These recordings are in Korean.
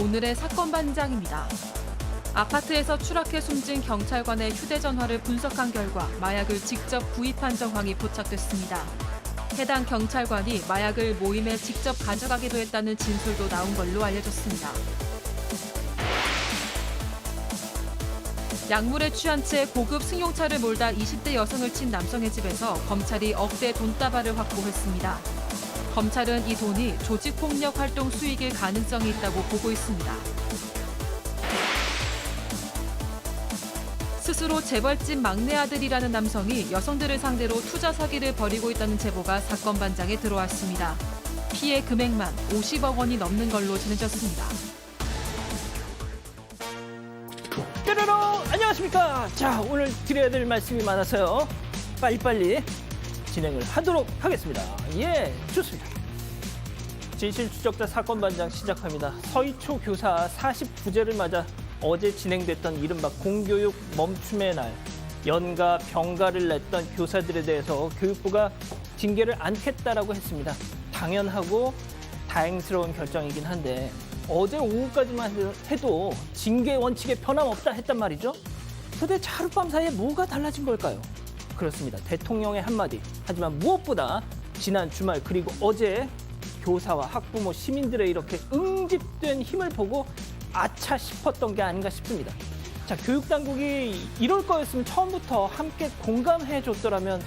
오늘의 사건 반장입니다. 아파트에서 추락해 숨진 경찰관의 휴대전화를 분석한 결과 마약을 직접 구입한 정황이 포착됐습니다. 해당 경찰관이 마약을 모임에 직접 가져가기도 했다는 진술도 나온 걸로 알려졌습니다. 약물에 취한 채 고급 승용차를 몰다 20대 여성을 친 남성의 집에서 검찰이 억대 돈다발을 확보했습니다. 검찰은 이 돈이 조직폭력 활동 수익일 가능성이 있다고 보고 있습니다. 스스로 재벌집 막내 아들이라는 남성이 여성들을 상대로 투자 사기를 벌이고 있다는 제보가 사건 반장에 들어왔습니다. 피해 금액만 50억 원이 넘는 걸로 전해졌습니다. 뾰로로 안녕하십니까. 자, 오늘 드려야 될 말씀이 많아서요. 빨리빨리 진행을 하도록 하겠습니다. 예, 좋습니다. 진실추적자 사건 반장 시작합니다. 서희초 교사 49제를 맞아 어제 진행됐던 이른바 공교육 멈춤의 날, 연가 병가를 냈던 교사들에 대해서 교육부가 징계를 않겠다라고 했습니다. 당연하고 다행스러운 결정이긴 한데 어제 오후까지만 해도 징계 원칙에 변함없다 했단 말이죠. 도대체 하룻밤 사이에 뭐가 달라진 걸까요? 그렇습니다. 대통령의 한마디. 하지만 무엇보다 지난 주말 그리고 어제 교사와 학부모, 시민들의 이렇게 응집된 힘을 보고 아차 싶었던 게 아닌가 싶습니다. 자, 교육당국이 이럴 거였으면 처음부터 함께 공감해 줬더라면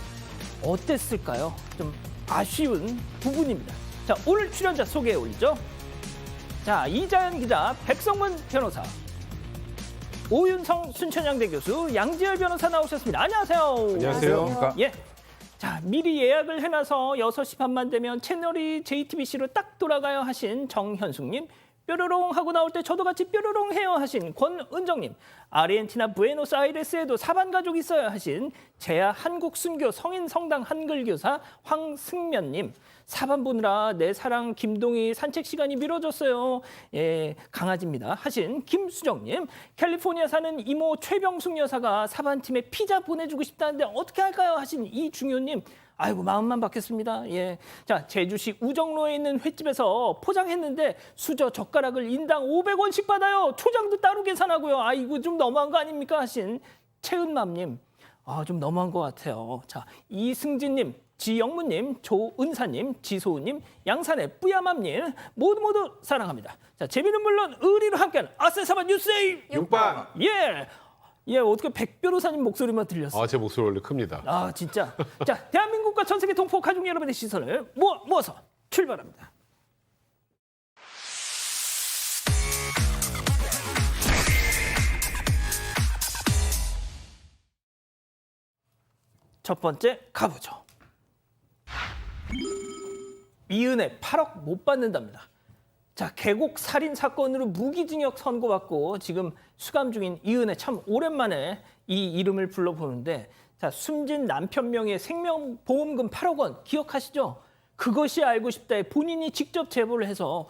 어땠을까요? 좀 아쉬운 부분입니다. 자, 오늘 출연자 소개해 올리죠. 자, 이자연 기자, 백성문 변호사, 오윤성 순천향대 교수, 양지열 변호사 나오셨습니다. 안녕하세요. 안녕하세요. 예. 자, 미리 예약을 해놔서 6시 반만 되면 채널이 JTBC로 딱 돌아가요 하신 정현숙님, 뾰로롱 하고 나올 때 저도 같이 뾰로롱 해요 하신 권은정님, 아르헨티나 부에노스아이레스에도 사반 가족 있어요 하신 제야 한국순교 성인 성당 한글교사 황승면님, 사반 보느라 내 사랑 김동희 산책 시간이 미뤄졌어요. 예, 강아지입니다 하신 김수정님, 캘리포니아 사는 이모 최병숙 여사가 사반팀에 피자 보내주고 싶다는데 어떻게 할까요 하신 이중효님, 아이고 마음만 받겠습니다. 예, 자, 제주시 우정로에 있는 횟집에서 포장했는데 수저 젓가락을 인당 500원씩 받아요. 초장도 따로 계산하고요. 아이고 좀 너무한 거 아닙니까 하신 최은맘님, 아, 좀 너무한 것 같아요. 자, 이승진님, 지영무님, 조은사님, 지소우님, 양산의 뿌야맘님 모두 사랑합니다. 자, 재미는 물론 의리로 함께하는 아세사바 뉴스의 육방. 예. 예, 어떻게 백 변호사님 목소리만 들렸어요? 아, 제 목소리 원래 큽니다. 아, 진짜. 자, 대한민국과 전 세계 동포 가족 여러분의 시선을 모아서 출발합니다. 첫 번째 가보죠. 이은혜 8억 못 받는답니다. 자, 계곡 살인 사건으로 무기징역 선고받고 지금 수감 중인 이은혜, 참 오랜만에 이 이름을 불러보는데, 자, 숨진 남편 명의의 생명보험금 8억 원 기억하시죠? 그것이 알고 싶다에 본인이 직접 제보를 해서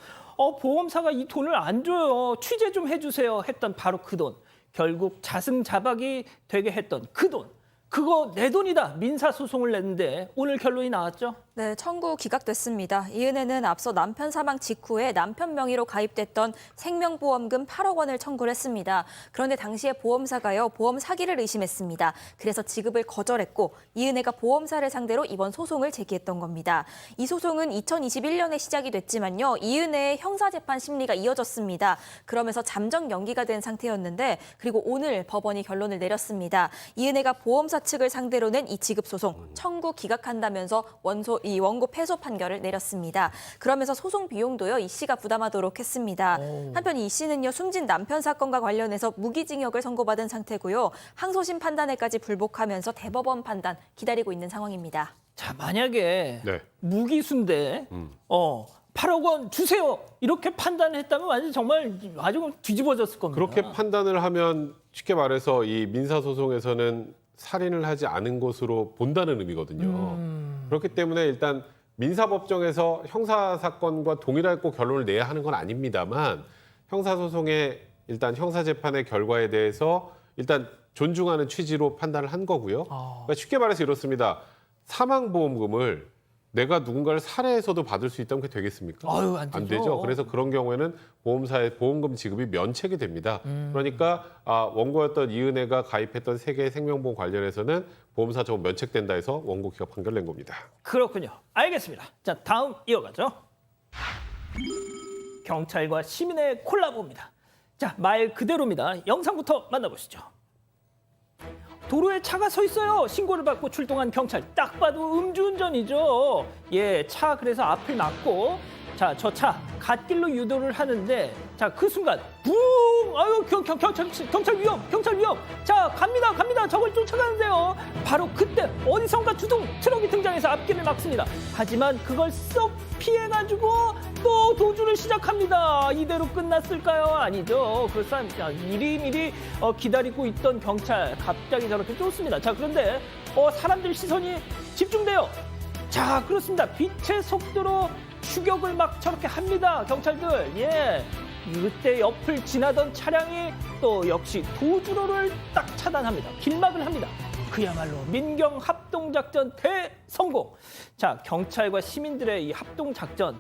보험사가 이 돈을 안 줘요, 취재 좀 해주세요 했던 바로 그 돈, 결국 자승자박이 되게 했던 그 돈, 그거 내 돈이다 민사소송을 냈는데 오늘 결론이 나왔죠? 네, 청구 기각됐습니다. 이은혜는 앞서 남편 사망 직후에 남편 명의로 가입됐던 생명보험금 8억 원을 청구를 했습니다. 그런데 당시에 보험사가요, 보험 사기를 의심했습니다. 그래서 지급을 거절했고 이은혜가 보험사를 상대로 이번 소송을 제기했던 겁니다. 이 소송은 2021년에 시작이 됐지만요, 이은혜의 형사재판 심리가 이어졌습니다. 그러면서 잠정 연기가 된 상태였는데, 그리고 오늘 법원이 결론을 내렸습니다. 이은혜가 보험사 측을 상대로 낸 이 지급 소송 청구 기각한다면서 원고 패소 판결을 내렸습니다. 그러면서 소송 비용도요, 이 씨가 부담하도록 했습니다. 한편 이 씨는요, 숨진 남편 사건과 관련해서 무기징역을 선고받은 상태고요, 항소심 판단에까지 불복하면서 대법원 판단 기다리고 있는 상황입니다. 자, 만약에 네. 무기수인데 8억 원 주세요 이렇게 판단을 했다면 완전 정말 아주 뒤집어졌을 겁니다. 그렇게 판단을 하면 쉽게 말해서 이 민사소송에서는 살인을 하지 않은 것으로 본다는 의미거든요. 그렇기 때문에 일단 민사법정에서 형사사건과 동일하게 꼭 결론을 내야 하는 건 아닙니다만, 형사소송의 일단 형사재판의 결과에 대해서 일단 존중하는 취지로 판단을 한 거고요. 그러니까 쉽게 말해서 이렇습니다. 사망보험금을 내가 누군가를 살해해서도 받을 수 있다면 그게 되겠습니까? 아유, 안 되죠. 그래서 그런 경우에는 보험사의 보험금 지급이 면책이 됩니다. 그러니까 원고였던 이은혜가 가입했던 세 개의 생명보험 관련해서는 보험사 적용 면책된다 해서 원고 기각 판결 낸 겁니다. 그렇군요. 알겠습니다. 자, 다음 이어가죠. 경찰과 시민의 콜라보입니다. 자, 말 그대로입니다. 영상부터 만나보시죠. 도로에 차가 서 있어요. 신고를 받고 출동한 경찰. 딱 봐도 음주운전이죠. 예, 차 그래서 앞을 막고 자, 저 차 갓길로 유도를 하는데 자, 그 순간 붕! 아유, 경찰 위험. 자, 갑니다. 저걸 쫓아가는데요. 바로 그때 어디선가 주둥 트럭이 등장해서 앞길을 막습니다. 하지만 그걸 쏙 피해가지고 또 도주를 시작합니다. 이대로 끝났을까요? 아니죠. 그렇습니다. 미리 기다리고 있던 경찰 갑자기 저렇게 쫓습니다. 자, 그런데 사람들 시선이 집중돼요. 자, 그렇습니다. 빛의 속도로 추격을 막 저렇게 합니다. 경찰들. 예. 이때 옆을 지나던 차량이 또 역시 도주로를 딱 차단합니다. 길막을 합니다. 그야말로 민경 합동작전 대성공. 자, 경찰과 시민들의 이 합동작전.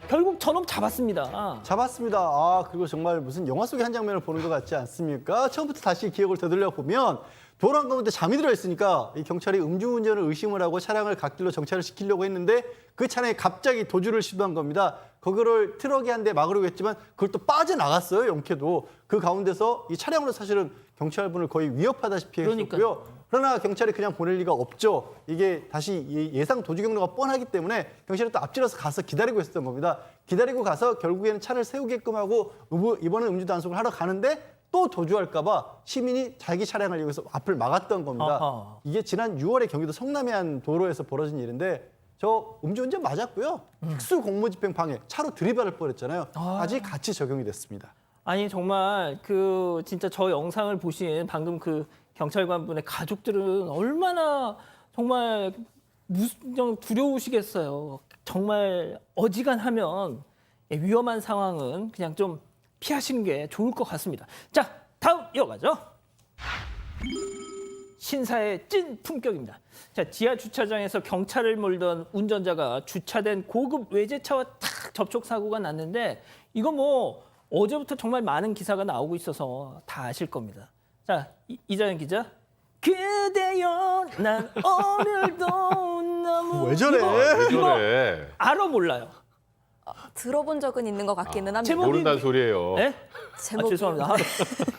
결국 저놈 잡았습니다. 잡았습니다. 그리고 정말 무슨 영화 속의 한 장면을 보는 것 같지 않습니까? 처음부터 다시 기억을 되돌려 보면 도로 한가운데 잠이 들어 있으니까 이 경찰이 음주운전을 의심을 하고 차량을 갓길로 정차를 시키려고 했는데 그 차량이 갑자기 도주를 시도한 겁니다. 그거를 트럭이 한 대 막으려고 했지만 그걸 또 빠져나갔어요. 영케도. 그 가운데서 이 차량으로 사실은 경찰분을 거의 위협하다시피 했었고요. 그러나 경찰이 그냥 보낼 리가 없죠. 이게 다시 예상 도주 경로가 뻔하기 때문에 경찰이 또 앞질러서 가서 기다리고 있었던 겁니다. 기다리고 가서 결국에는 차를 세우게끔 하고 이번엔 음주 단속을 하러 가는데 또 도주할까 봐 시민이 자기 차량을 이용해서 앞을 막았던 겁니다. 아하. 이게 지난 6월에 경기도 성남의 한 도로에서 벌어진 일인데 저 음주운전 맞았고요. 특수 공무집행 방해, 차로 들이받을 뻔했잖아요. 아직 같이 적용이 됐습니다. 아니 정말 그 진짜 저 영상을 보신 방금 그 경찰관분의 가족들은 얼마나 정말 두려우시겠어요. 정말 어지간하면 위험한 상황은 그냥 좀 피하시는 게 좋을 것 같습니다. 자, 다음 이어가죠. 신사의 찐 품격입니다. 자, 지하 주차장에서 경찰을 몰던 운전자가 주차된 고급 외제차와 탁 접촉 사고가 났는데 이거 뭐 어제부터 정말 많은 기사가 나오고 있어서 다 아실 겁니다. 자, 이자연 기자. 그대여 난 오늘도 너무 왜 저래? 왜 저래? 알아 몰라요? 들어본 적은 있는 것 같기는 합니다. 제목이- 모른다는 소리예요. 네? 제목이 죄송합니다.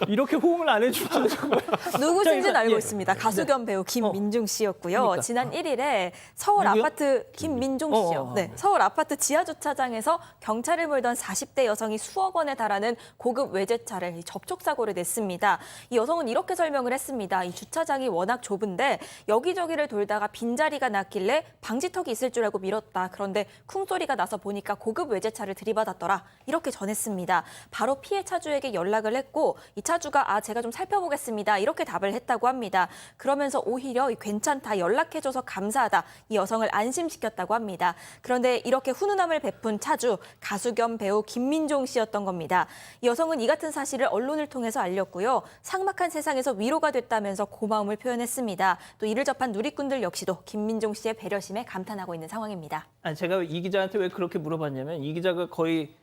이렇게 호응을 안 해주시면 정말. 누구신지는 자, 일단, 알고 예. 있습니다. 가수 겸 배우 김민중 씨였고요. 그러니까. 지난 1일에 서울 누구요? 아파트 김민중 씨요. 네, 서울 아파트 지하 주차장에서 경찰을 몰던 40대 여성이 수억 원에 달하는 고급 외제차를 접촉 사고를 냈습니다. 이 여성은 이렇게 설명을 했습니다. 이 주차장이 워낙 좁은데 여기저기를 돌다가 빈자리가 났길래 방지턱이 있을 줄 알고 밀었다. 그런데 쿵소리가 나서 보니까 고급 외제차를 들이받았더라. 이렇게 전했습니다. 바로 피해 차주에게 연락을 했고 이 차주가 제가 좀 살펴보겠습니다. 이렇게 답을 했다고 합니다. 그러면서 오히려 괜찮다, 연락해줘서 감사하다, 이 여성을 안심시켰다고 합니다. 그런데 이렇게 훈훈함을 베푼 차주, 가수 겸 배우 김민종 씨였던 겁니다. 이 여성은 이 같은 사실을 언론을 통해서 알렸고요. 삭막한 세상에서 위로가 됐다면서 고마움을 표현했습니다. 또 이를 접한 누리꾼들 역시도 김민종 씨의 배려심에 감탄하고 있는 상황입니다. 아니, 제가 이 기자한테 왜 그렇게 물어봤냐면 이 기자가 거의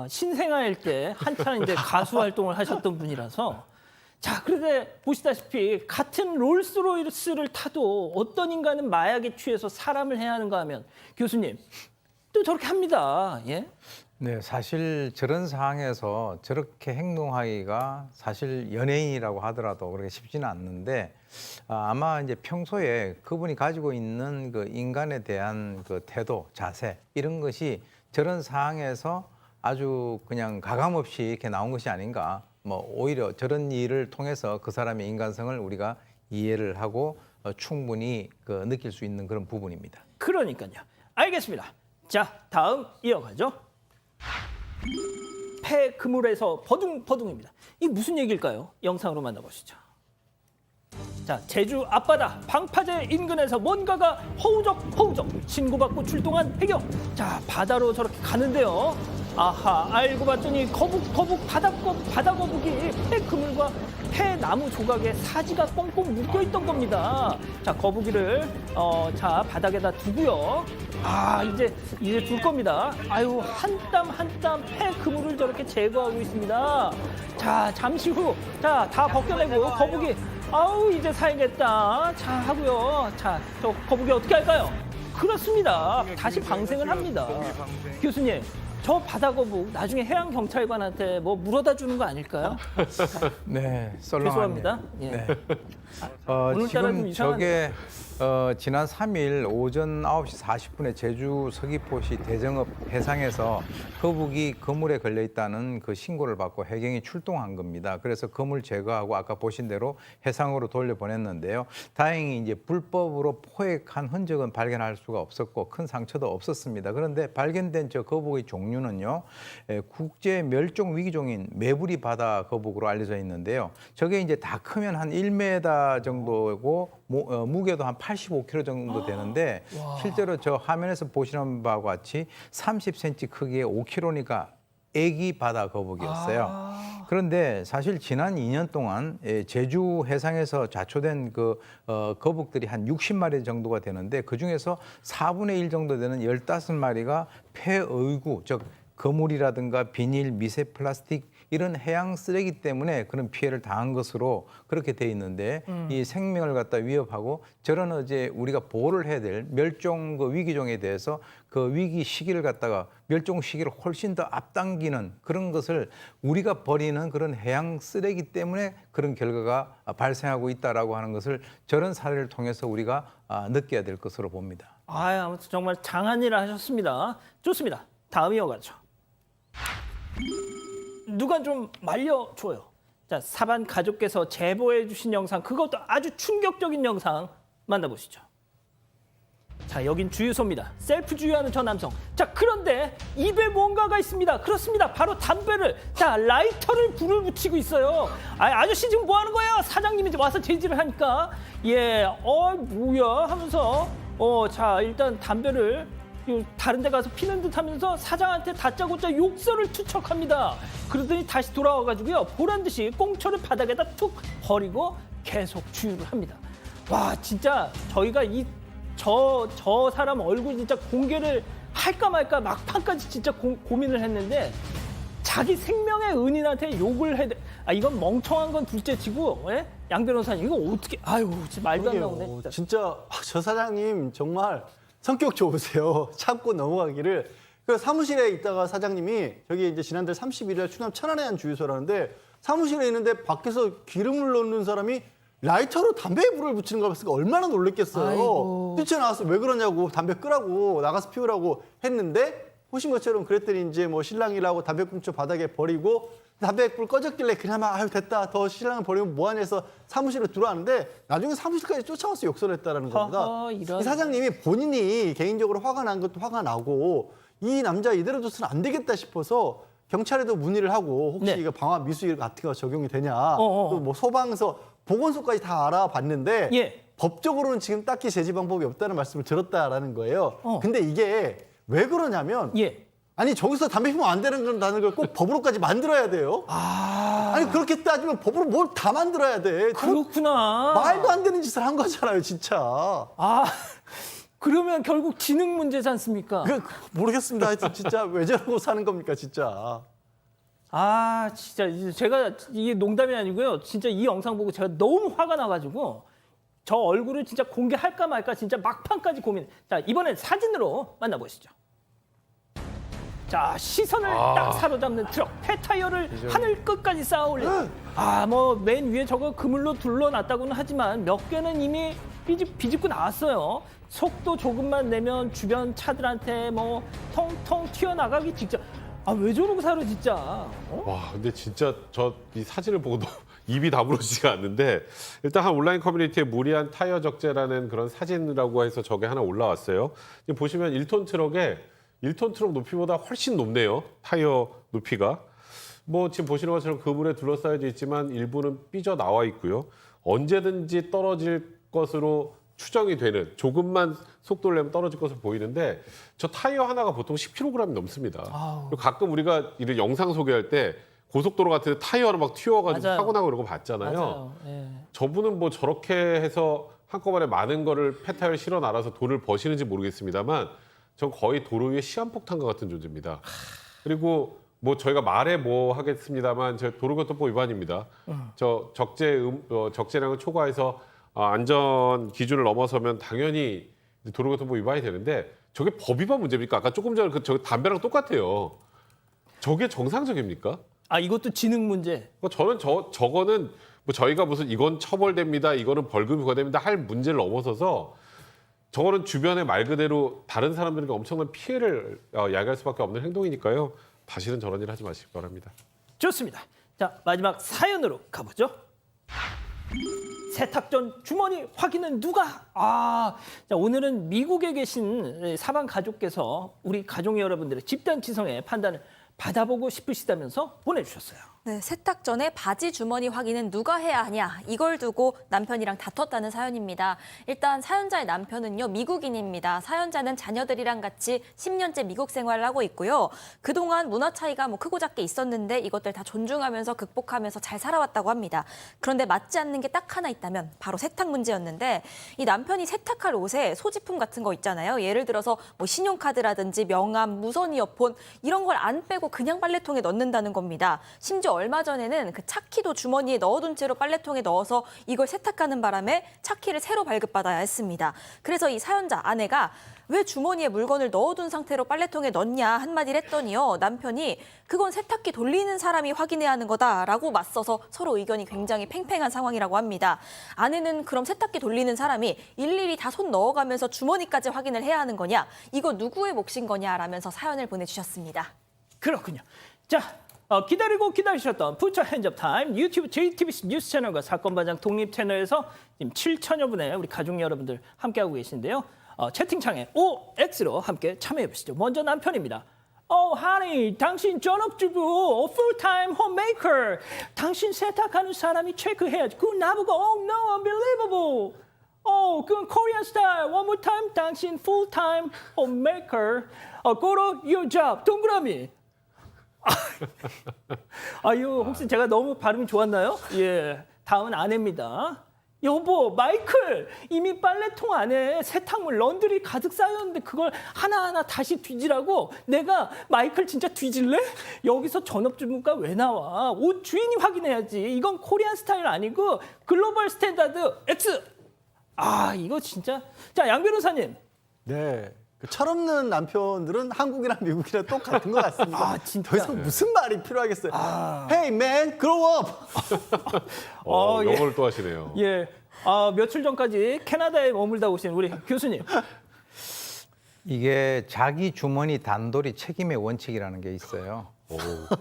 신생아일 때 한참 이제 가수 활동을 하셨던 분이라서 자, 그런데 보시다시피 같은 롤스로이스를 타도 어떤 인간은 마약에 취해서 사람을 해야 하는가 하면 교수님 또 저렇게 합니다. 예? 네, 사실 저런 상황에서 저렇게 행동하기가 사실 연예인이라고 하더라도 그렇게 쉽지는 않는데 아마 이제 평소에 그분이 가지고 있는 그 인간에 대한 그 태도, 자세 이런 것이 저런 상황에서 아주 그냥 가감없이 이렇게 나온 것이 아닌가. 뭐 오히려 저런 일을 통해서 그 사람의 인간성을 우리가 이해를 하고 충분히 느낄 수 있는 그런 부분입니다. 그러니까요. 알겠습니다. 자, 다음 이어가죠. 폐그물에서 버둥버둥입니다. 이게 무슨 얘기일까요? 영상으로 만나보시죠. 자, 제주 앞바다 방파제 인근에서 뭔가가 허우적 신고받고 출동한 해경. 자, 바다로 저렇게 가는데요. 아하, 알고 봤더니 거북 바다 거북이 폐 그물과 폐 나무 조각에 사지가 꽁꽁 묶여 있던 겁니다. 자, 거북이를 자 바닥에다 두고요. 아, 이제 둘 겁니다. 아유, 한 땀 한 땀 폐 그물을 저렇게 제거하고 있습니다. 자, 잠시 후, 자, 다 벗겨내고 거북이, 아우, 이제 살겠다. 자, 하고요. 자, 저 거북이 어떻게 할까요? 그렇습니다. 다시 방생을 합니다. 교수님, 저 바다거북 나중에 해양경찰관한테 뭐 물어다 주는 거 아닐까요? 네, 죄송합니다. 예. 네. 오늘따라 좀 지금 이상한데. 저게 지난 3일 오전 9시 40분에 제주 서귀포시 대정읍 해상에서 거북이 그물에 걸려 있다는 그 신고를 받고 해경이 출동한 겁니다. 그래서 그물 제거하고 아까 보신 대로 해상으로 돌려보냈는데요. 다행히 이제 불법으로 포획한 흔적은 발견할 수가 없었고 큰 상처도 없었습니다. 그런데 발견된 저 거북의 종류는요, 국제 멸종 위기종인 메부리 바다 거북으로 알려져 있는데요. 저게 이제 다 크면 한 1m 정도고 무게도 한 85kg 정도 되는데 실제로 저 화면에서 보시는 바와 같이 30cm 크기의 5kg니까 애기 바다 거북이었어요. 그런데 사실 지난 2년 동안 제주 해상에서 자초된 그 거북들이 한 60마리 정도가 되는데 그중에서 4분의 1 정도 되는 15마리가 폐의구, 즉 거물이라든가 비닐, 미세 플라스틱 이런 해양 쓰레기 때문에 그런 피해를 당한 것으로 그렇게 돼 있는데 이 생명을 갖다 위협하고 저런 이제 우리가 보호를 해야 될 멸종 그 위기종에 대해서 그 위기 시기를 갖다가 멸종 시기를 훨씬 더 앞당기는 그런 것을 우리가 버리는 그런 해양 쓰레기 때문에 그런 결과가 발생하고 있다라고 하는 것을 저런 사례를 통해서 우리가 느껴야 될 것으로 봅니다. 아무튼 정말 장한 일을 하셨습니다. 좋습니다. 다음 이어가죠. 누가 좀 말려줘요. 자, 사반 가족께서 제보해 주신 영상, 그것도 아주 충격적인 영상 만나보시죠. 자, 여긴 주유소입니다. 셀프 주유하는 저 남성. 자, 그런데 입에 뭔가가 있습니다. 그렇습니다. 바로 담배를, 자, 라이터를 불을 붙이고 있어요. 아저씨 지금 뭐 하는 거예요? 사장님이 와서 제지를 하니까, 예, 뭐야 하면서, 자, 일단 담배를 다른 데 가서 피는 듯 하면서 사장한테 다짜고짜 욕설을 투척합니다. 그러더니 다시 돌아와가지고요, 보란 듯이 꽁초를 바닥에다 툭 버리고 계속 주유를 합니다. 와, 진짜 저희가 저 사람 얼굴 진짜 공개를 할까 말까 막판까지 진짜 고민을 했는데, 자기 생명의 은인한테 욕을 해. 이건 멍청한 건 둘째치고, 예? 양 변호사님, 이거 어떻게, 아유, 진짜 말도 안 나오네. 진짜 저 사장님 정말 성격 좋으세요. 참고 넘어가기를. 그 사무실에 있다가 사장님이 저기 이제 지난달 31일 충남 천안에 한 주유소라는데 사무실에 있는데 밖에서 기름을 넣는 사람이 라이터로 담배에 불을 붙이는 걸 봤으니까 얼마나 놀랬겠어요. 아이고. 뛰쳐나와서 왜 그러냐고 담배 끄라고 나가서 피우라고 했는데 보신 것처럼 그랬더니 이제 뭐 신랑이라고 담배꽁초 바닥에 버리고 담배불 꺼졌길래 그나마 아유 됐다 더 신랑을 버리면 뭐하냐 해서 사무실로 들어왔는데 나중에 사무실까지 쫓아와서 욕설을 했다는 겁니다. 이런. 이 사장님이 본인이 개인적으로 화가 난 것도 화가 나고 이 남자 이대로 둬서는 안 되겠다 싶어서 경찰에도 문의를 하고 혹시 네. 이거 방화 미수일 같은 거 적용이 되냐 또 뭐 소방서 보건소까지 다 알아봤는데 예. 법적으로는 지금 딱히 제지 방법이 없다는 말씀을 들었다라는 거예요. 근데 이게 왜 그러냐면 예. 아니 저기서 담배 피우면 안 되는 걸 꼭 법으로까지 만들어야 돼요. 아니 그렇게 따지면 법으로 뭘 다 만들어야 돼. 그렇구나. 말도 안 되는 짓을 한 거잖아요, 진짜. 그러면 결국 지능 문제지 않습니까? 모르겠습니다. 하여튼 진짜 왜 저러고 사는 겁니까, 진짜. 진짜 제가 이게 농담이 아니고요. 진짜 이 영상 보고 제가 너무 화가 나가지고 저 얼굴을 진짜 공개할까 말까 진짜 막판까지 고민. 자, 이번엔 사진으로 만나보시죠. 자, 시선을 딱 사로잡는 트럭, 폐타이어를 하늘 끝까지 쌓아 올려. 뭐 맨 위에 저거 그물로 둘러놨다고는 하지만 몇 개는 이미 비집고 나왔어요. 속도 조금만 내면 주변 차들한테 뭐 통통 튀어나가기 직전. 왜 저러고 살아 진짜? 와, 근데 진짜 저 이 사진을 보고도 입이 다물어지지가 않는데 일단 한 온라인 커뮤니티에 무리한 타이어 적재라는 그런 사진이라고 해서 저게 하나 올라왔어요. 지금 보시면 1톤 트럭에 1톤 트럭 높이보다 훨씬 높네요. 타이어 높이가. 뭐 지금 보시는 것처럼 그물에 둘러싸여져 있지만 일부는 삐져 나와 있고요. 언제든지 떨어질 것으로 추정이 되는 조금만 속도를 내면 떨어질 것으로 보이는데 저 타이어 하나가 보통 10kg이 넘습니다. 그리고 가끔 우리가 이런 영상 소개할 때 고속도로 같은 데 타이어를 막 튀어가지고 맞아요. 사고 나고 이런 거 봤잖아요. 맞아요. 예. 저분은 뭐 저렇게 해서 한꺼번에 많은 거를 폐타이어를 실어 날아서 돈을 버시는지 모르겠습니다만 전 거의 도로 위에 시한폭탄과 같은 존재입니다. 그리고 뭐 저희가 말해 뭐 하겠습니다만 저 도로교통법 위반입니다. 저 적재량을 초과해서 안전 기준을 넘어서면 당연히 도로교통법 위반이 되는데 저게 법 위반 문제입니까? 아까 조금 전에 저 담배랑 똑같아요. 저게 정상적입니까? 아, 이것도 지능 문제. 저는 저거는 뭐 저희가 무슨 이건 처벌됩니다, 이거는 벌금이 부과됩니다 할 문제를 넘어서서 저거는 주변에 말 그대로 다른 사람들에게 엄청난 피해를 야기할 수밖에 없는 행동이니까요. 다시는 저런 일 하지 마시기 바랍니다. 좋습니다. 자, 마지막 사연으로 가보죠. 세탁 전 주머니 확인은 누가? 자, 오늘은 미국에 계신 사망 가족께서 우리 가족 여러분들의 집단 지성의 판단을 받아보고 싶으시다면서 보내주셨어요. 네, 세탁 전에 바지 주머니 확인은 누가 해야 하냐 이걸 두고 남편이랑 다퉜다는 사연입니다. 일단 사연자의 남편은요 미국인입니다. 사연자는 자녀들이랑 같이 10년째 미국 생활을 하고 있고요. 그동안 문화 차이가 뭐 크고 작게 있었는데 이것들 다 존중하면서 극복하면서 잘 살아왔다고 합니다. 그런데 맞지 않는 게 딱 하나 있다면 바로 세탁 문제였는데 이 남편이 세탁할 옷에 소지품 같은 거 있잖아요. 예를 들어서 뭐 신용카드라든지 명함, 무선 이어폰 이런 걸 안 빼고 그냥 빨래통에 넣는다는 겁니다. 심지어 얼마 전에는 그 차키도 주머니에 넣어둔 채로 빨래통에 넣어서 이걸 세탁하는 바람에 차키를 새로 발급받아야 했습니다. 그래서 이 사연자 아내가 왜 주머니에 물건을 넣어둔 상태로 빨래통에 넣냐 한마디를 했더니요. 남편이 그건 세탁기 돌리는 사람이 확인해야 하는 거다라고 맞서서 서로 의견이 굉장히 팽팽한 상황이라고 합니다. 아내는 그럼 세탁기 돌리는 사람이 일일이 다 손 넣어가면서 주머니까지 확인을 해야 하는 거냐? 이거 누구의 몫인 거냐라면서 사연을 보내주셨습니다. 그렇군요. 자, 기다리고 기다리셨던 푸처 핸즈업 타임 유튜브 JTBC 뉴스 채널과 사건반장 독립 채널에서 지금 7천여 분의 우리 가족 여러분들 함께하고 계신데요. 채팅창에 OX로 함께 참여해 보시죠. 먼저 남편입니다. honey, 당신 전업주부, full-time homemaker. 당신 세탁하는 사람이 체크해야지. 그건 나보고, no, unbelievable. 그건 Korean style. One more time. 당신 full-time homemaker. go to your job. 동그라미. 이거 혹시 제가 너무 발음이 좋았나요? 예. 다음은 아내입니다. 여보, 마이클, 이미 빨래통 안에 세탁물, 런드리 가득 쌓였는데 그걸 하나하나 다시 뒤지라고? 내가 마이클 진짜 뒤질래? 여기서 전업주부가 왜 나와? 옷 주인이 확인해야지. 이건 코리안 스타일 아니고 글로벌 스탠다드 X. 이거 진짜. 자, 양 변호사님. 네. 그 철없는 남편들은 한국이랑 미국이랑 똑같은 것 같습니다. 진짜. 더 이상 무슨 말이 필요하겠어요. Hey man, grow up. 예. 영어를 또 하시네요. 예. 며칠 전까지 캐나다에 머물다 오신 우리 교수님. 이게 자기 주머니 단돌이 책임의 원칙이라는 게 있어요.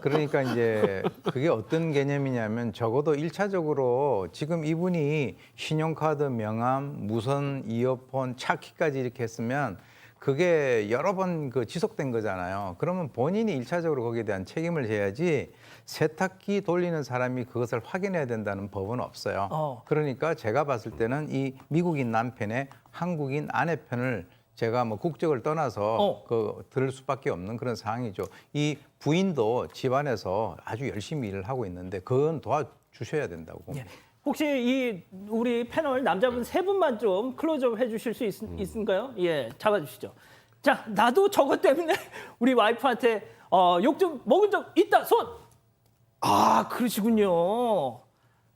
그러니까 이제 그게 어떤 개념이냐면 적어도 1차적으로 지금 이분이 신용카드, 명함, 무선 이어폰, 차키까지 이렇게 했으면 그게 여러 번 지속된 거잖아요. 그러면 본인이 1차적으로 거기에 대한 책임을 져야지 세탁기 돌리는 사람이 그것을 확인해야 된다는 법은 없어요. 그러니까 제가 봤을 때는 이 미국인 남편의 한국인 아내 편을 제가 뭐 국적을 떠나서 들을 수밖에 없는 그런 상황이죠. 이 부인도 집안에서 아주 열심히 일을 하고 있는데 그건 도와주셔야 된다고 봅니다. 예. 혹시 이 우리 패널 남자분 세 분만 좀 클로즈업 해주실 수 있을까요? 예, 잡아주시죠. 자, 나도 저것 때문에 우리 와이프한테 욕 좀 먹은 적 있다. 손. 그러시군요.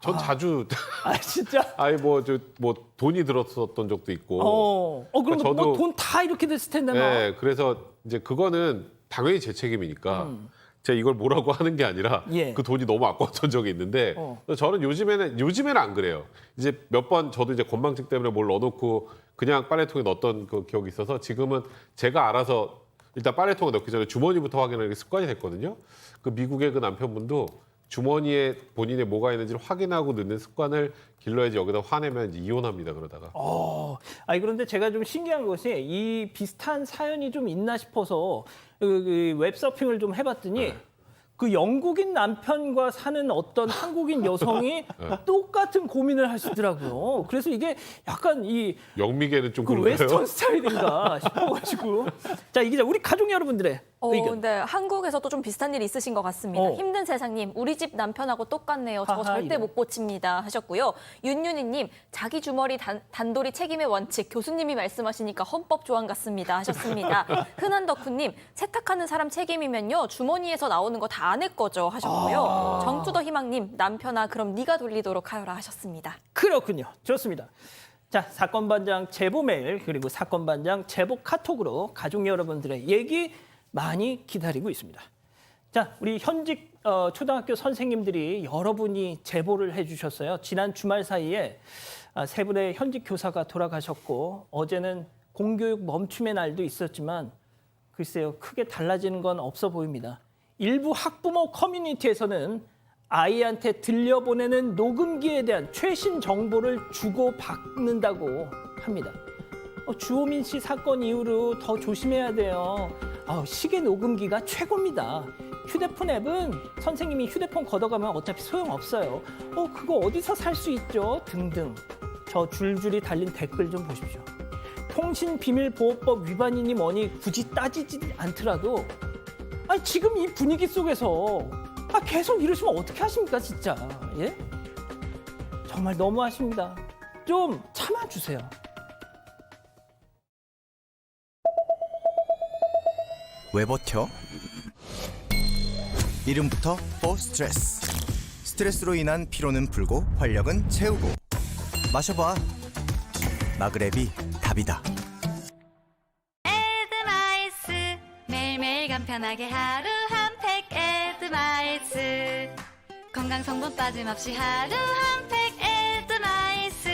전 자주 진짜. 뭐 돈이 들었었던 적도 있고. 그럼 저도 뭐 돈 다 이렇게 됐을 텐데. 네, 그래서 이제 그거는 당연히 제 책임이니까 제가 이걸 뭐라고 하는 게 아니라 예. 그 돈이 너무 아까웠던 적이 있는데 저는 요즘에는 안 그래요. 이제 몇 번 저도 이제 건망증 때문에 뭘 넣어놓고 그냥 빨래통에 넣었던 그 기억이 있어서 지금은 제가 알아서 일단 빨래통에 넣기 전에 주머니부터 확인하는 게 습관이 됐거든요. 그 미국의 그 남편분도 주머니에 본인의 뭐가 있는지를 확인하고 넣는 습관을 길러야지 여기다 화내면 이제 이혼합니다, 그러다가. 그런데 제가 좀 신기한 것이 이 비슷한 사연이 좀 있나 싶어서 웹서핑을 좀 해봤더니 그 영국인 남편과 사는 어떤 한국인 여성이 똑같은 고민을 하시더라고요. 그래서 이게 약간 이 영미계는 좀 그 그런가요? 웨스턴 스타일인가 싶어가지고. 자, 이 기자, 우리 가족 여러분들의 의견. 네, 한국에서도 좀 비슷한 일이 있으신 것 같습니다. 힘든 세상님, 우리 집 남편하고 똑같네요. 저 하하, 절대 이런. 못 고칩니다 하셨고요. 윤윤희님, 자기 주머니 단돌이 책임의 원칙, 교수님이 말씀하시니까 헌법 조항 같습니다 하셨습니다. 흔한 덕후님, 세탁하는 사람 책임이면요 주머니에서 나오는 거 다 안 할 거죠 하셨고요. 정투더 희망님, 남편아 그럼 네가 돌리도록 하여라 하셨습니다. 그렇군요. 좋습니다. 자, 사건 반장 제보 메일 그리고 사건 반장 제보 카톡으로 가족 여러분들의 얘기 많이 기다리고 있습니다. 자, 우리 현직 초등학교 선생님들이 여러분이 제보를 해주셨어요. 지난 주말 사이에 세 분의 현직 교사가 돌아가셨고 어제는 공교육 멈춤의 날도 있었지만 글쎄요, 크게 달라지는 건 없어 보입니다. 일부 학부모 커뮤니티에서는 아이한테 들려보내는 녹음기에 대한 최신 정보를 주고받는다고 합니다. 주호민 씨 사건 이후로 더 조심해야 돼요. 시계 녹음기가 최고입니다. 휴대폰 앱은 선생님이 휴대폰 걷어가면 어차피 소용없어요. 그거 어디서 살 수 있죠? 등등. 저 줄줄이 달린 댓글 좀 보십시오. 통신비밀보호법 위반이니 뭐니 굳이 따지지 않더라도 지금 이 분위기 속에서 계속 이러시면 어떻게 하십니까 진짜. 예? 정말 너무하십니다. 좀 참아주세요. 왜 버텨? 이름부터 스트레스. 스트레스로 인한 피로는 풀고 활력은 채우고. 마셔봐. 마그랩이 답이다. 에드마이스 매일매일 간편하게 하루 한 팩 에드마이스 건강 성분 빠짐없이 하루 한 팩 에드마이스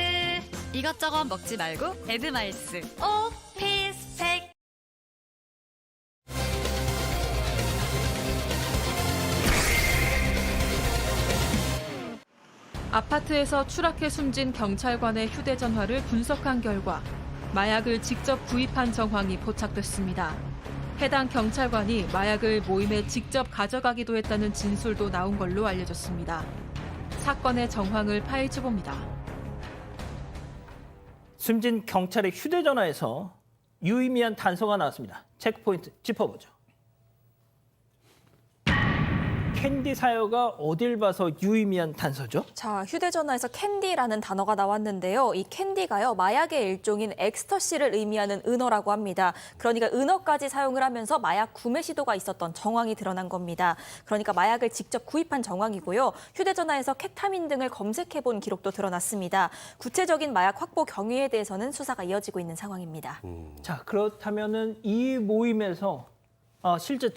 이것저것 먹지 말고 에드마이스 오피스팩. 아파트에서 추락해 숨진 경찰관의 휴대전화를 분석한 결과 마약을 직접 구입한 정황이 포착됐습니다. 해당 경찰관이 마약을 모임에 직접 가져가기도 했다는 진술도 나온 걸로 알려졌습니다. 사건의 정황을 파헤쳐봅니다. 숨진 경찰의 휴대전화에서 유의미한 단서가 나왔습니다. 체크포인트 짚어보죠. 캔디 사여가 어딜 봐서 유의미한 단서죠? 자, 휴대전화에서 캔디라는 단어가 나왔는데요. 이 캔디가요, 마약의 일종인 엑스터시를 의미하는 은어라고 합니다. 그러니까 은어까지 사용을 하면서 마약 구매 시도가 있었던 정황이 드러난 겁니다. 그러니까 마약을 직접 구입한 정황이고요. 휴대전화에서 케타민 등을 검색해본 기록도 드러났습니다. 구체적인 마약 확보 경위에 대해서는 수사가 이어지고 있는 상황입니다. 자, 그렇다면은 이 모임에서 실제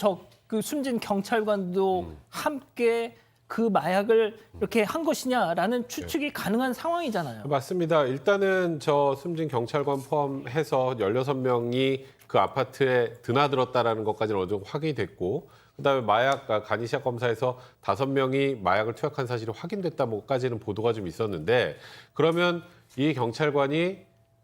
그 숨진 경찰관도 함께 그 마약을 이렇게 한 것이냐라는 추측이 가능한 상황이잖아요. 맞습니다. 일단은 저 숨진 경찰관 포함해서 16명이 그 아파트에 드나들었다라는 것까지는 어느 정도 확인이 됐고, 그다음에 마약 간이시약 검사에서 5명이 마약을 투약한 사실이 확인됐다까지는 보도가 좀 있었는데, 그러면 이 경찰관이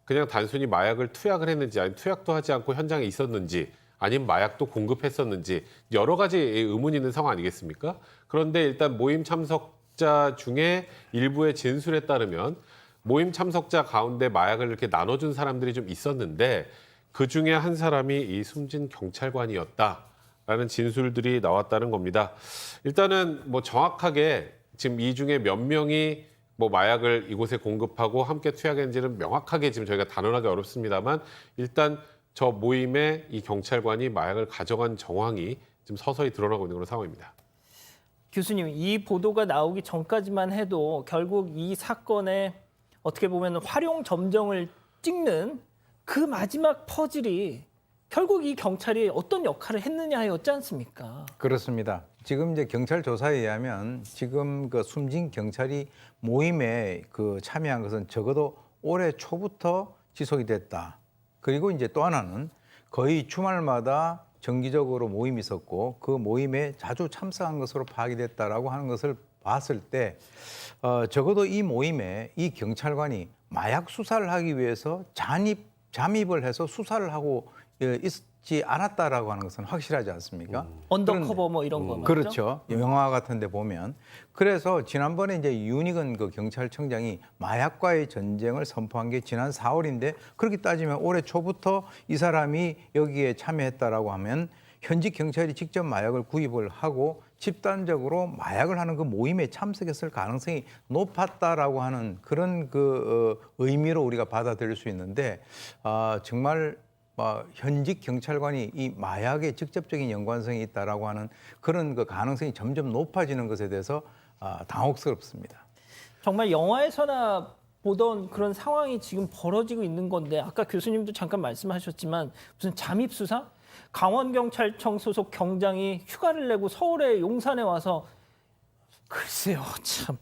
그냥 단순히 마약을 투약을 했는지, 아니면 투약도 하지 않고 현장에 있었는지, 아니면 마약도 공급했었는지 여러 가지 의문이 있는 상황 아니겠습니까? 그런데 일단 모임 참석자 중에 일부의 진술에 따르면 모임 참석자 가운데 마약을 이렇게 나눠준 사람들이 좀 있었는데 그중에 한 사람이 이 숨진 경찰관이었다라는 진술들이 나왔다는 겁니다. 일단은 뭐 정확하게 지금 이 중에 몇 명이 뭐 마약을 이곳에 공급하고 함께 투약했는지는 명확하게 지금 저희가 단언하기 어렵습니다만 일단 저 모임에 이 경찰관이 마약을 가져간 정황이 지금 서서히 드러나고 있는 그런 상황입니다. 교수님, 이 보도가 나오기 전까지만 해도 결국 이 사건의 어떻게 보면 활용 점정을 찍는 그 마지막 퍼즐이 결국 이 경찰이 어떤 역할을 했느냐였지 않습니까? 그렇습니다. 지금 이제 경찰 조사에 의하면 지금 그 숨진 경찰이 모임에 그 참여한 것은 적어도 올해 초부터 지속이 됐다. 그리고 이제 또 하나는 거의 주말마다 정기적으로 모임이 있었고 그 모임에 자주 참석한 것으로 파악이 됐다라고 하는 것을 봤을 때 적어도 이 모임에 이 경찰관이 마약 수사를 하기 위해서 잠입을 해서 수사를 하고 있지 않았다라고 하는 것은 확실하지 않습니까? 언더커버 뭐 이런 거 맞죠? 그렇죠. 영화 같은 데 보면. 그래서 지난번에 이제 윤희근 그 경찰청장이 마약과의 전쟁을 선포한 게 지난 4월인데 그렇게 따지면 올해 초부터 이 사람이 여기에 참여했다라고 하면 현직 경찰이 직접 마약을 구입을 하고 집단적으로 마약을 하는 그 모임에 참석했을 가능성이 높았다라고 하는 그런 의미로 우리가 받아들일 수 있는데 정말 현직 경찰관이 이 마약에 직접적인 연관성이 있다라고 하는 그런 그 가능성이 점점 높아지는 것에 대해서 당혹스럽습니다. 정말 영화에서나 보던 그런 상황이 지금 벌어지고 있는 건데 아까 교수님도 잠깐 말씀하셨지만 무슨 잠입수사? 강원경찰청 소속 경장이 휴가를 내고 서울의 용산에 와서 글쎄요 참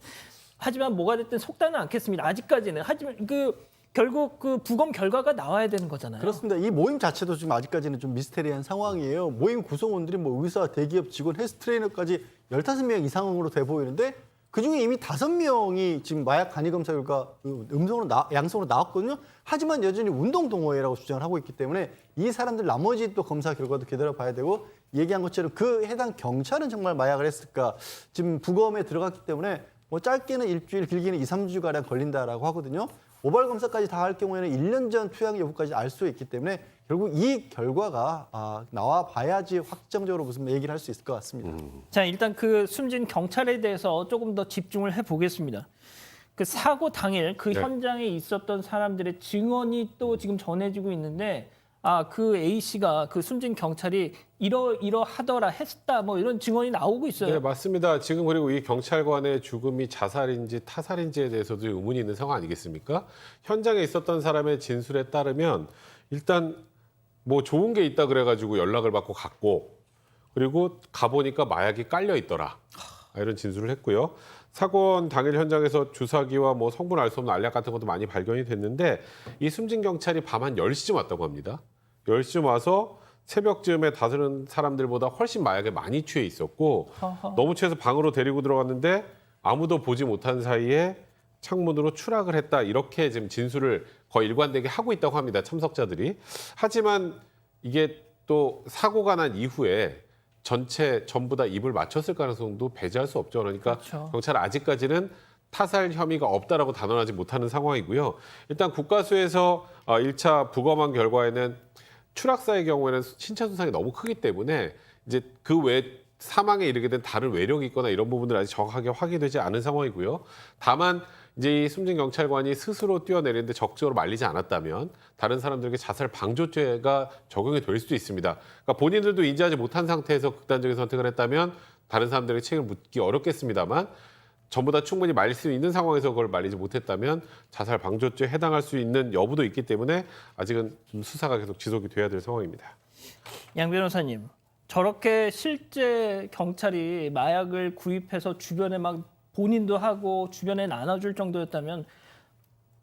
하지만 뭐가 됐든 속다는 않겠습니다. 아직까지는 하지만 결국 그 부검 결과가 나와야 되는 거잖아요. 그렇습니다. 이 모임 자체도 지금 아직까지는 좀 미스테리한 상황이에요. 모임 구성원들이 뭐 의사, 대기업 직원, 헬스 트레이너까지 15명 이상으로 돼 보이는데 그중에 이미 5명이 지금 마약 간이 검사 결과 양성으로 나왔거든요. 하지만 여전히 운동 동호회라고 주장을 하고 있기 때문에 이 사람들 나머지 또 검사 결과도 기다려봐야 되고 얘기한 것처럼 그 해당 경찰은 정말 마약을 했을까 지금 부검에 들어갔기 때문에 뭐 짧게는 일주일 길게는 2, 3주 가량 걸린다라고 하거든요. 모발 검사까지 다 할 경우에는 1년 전 투약 여부까지 알 수 있기 때문에 결국 이 결과가 나와 봐야지 확정적으로 무슨 얘기를 할 수 있을 것 같습니다. 자, 일단 그 숨진 경찰에 대해서 조금 더 집중을 해보겠습니다. 그 사고 당일 그 네. 현장에 있었던 사람들의 증언이 또 지금 전해지고 있는데 그 A 씨가 그 숨진 경찰이 이러하더라 했다 뭐 이런 증언이 나오고 있어요. 네, 맞습니다. 지금 그리고 이 경찰관의 죽음이 자살인지 타살인지에 대해서도 의문이 있는 상황 아니겠습니까? 현장에 있었던 사람의 진술에 따르면 일단 뭐 좋은 게 있다 그래가지고 연락을 받고 갔고 그리고 가보니까 마약이 깔려 있더라. 이런 진술을 했고요. 사건 당일 현장에서 주사기와 뭐 성분 알 수 없는 알약 같은 것도 많이 발견이 됐는데 이 숨진 경찰이 밤 한 10시쯤 왔다고 합니다. 10시쯤 와서 새벽쯤에 다른 사람들보다 훨씬 마약에 많이 취해 있었고 너무 취해서 방으로 데리고 들어갔는데 아무도 보지 못한 사이에 창문으로 추락을 했다. 이렇게 지금 진술을 거의 일관되게 하고 있다고 합니다. 참석자들이. 하지만 이게 또 사고가 난 이후에 전부 다 입을 맞췄을 가능성도 배제할 수 없죠. 그러니까 그렇죠. 경찰은 아직까지는 타살 혐의가 없다라고 단언하지 못하는 상황이고요. 일단 국가수에서 1차 부검한 결과에는 추락사의 경우에는 신체 손상이 너무 크기 때문에 이제 그 외 사망에 이르게 된 다른 외력이 있거나 이런 부분들 아직 정확하게 확인되지 않은 상황이고요. 다만 이제 이 숨진 경찰관이 스스로 뛰어내리는데 적극적으로 말리지 않았다면 다른 사람들에게 자살 방조죄가 적용이 될 수도 있습니다. 그러니까 본인들도 인지하지 못한 상태에서 극단적인 선택을 했다면 다른 사람들에게 책임을 묻기 어렵겠습니다만 전부 다 충분히 말릴 수 있는 상황에서 그걸 말리지 못했다면 자살 방조죄에 해당할 수 있는 여부도 있기 때문에 아직은 좀 수사가 계속 지속이 돼야 될 상황입니다. 양 변호사님, 저렇게 실제 경찰이 마약을 구입해서 주변에 막 본인도 하고 주변에 나눠줄 정도였다면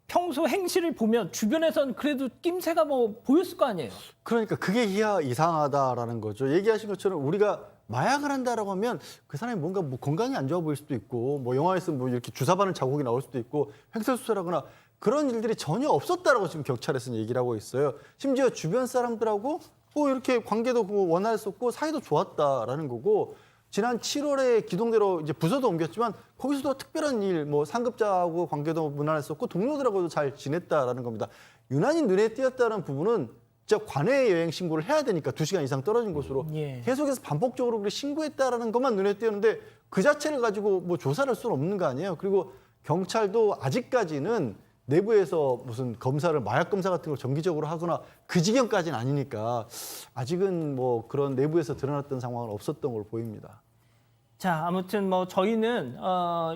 평소 행실을 보면 주변에선 그래도 낌새가 뭐 보였을 거 아니에요. 그러니까 그게 이상하다라는 거죠. 얘기하신 것처럼 우리가 마약을 한다라고 하면 그 사람이 뭔가 뭐 건강이 안 좋아 보일 수도 있고 뭐 영화에서 뭐 이렇게 주사 바른 자국이 나올 수도 있고 횡설수설하거나 그런 일들이 전혀 없었다라고 지금 경찰에서는 얘기를 하고 있어요. 심지어 주변 사람들하고 이렇게 관계도 원활했었고 사이도 좋았다라는 거고 지난 7월에 기동대로 이제 부서도 옮겼지만 거기서도 특별한 일, 뭐 상급자하고 관계도 무난했었고 동료들하고도 잘 지냈다라는 겁니다. 유난히 눈에 띄었다는 부분은 진짜 관외 여행 신고를 해야 되니까 2시간 이상 떨어진 곳으로 예. 계속해서 반복적으로 그렇게 신고했다라는 것만 눈에 띄었는데 그 자체를 가지고 뭐 조사를 할 수는 없는 거 아니에요. 그리고 경찰도 아직까지는 내부에서 무슨 검사를 마약 검사 같은 걸 정기적으로 하거나 그 지경까지는 아니니까 아직은 뭐 그런 내부에서 드러났던 상황은 없었던 걸로 보입니다. 자, 아무튼 뭐 저희는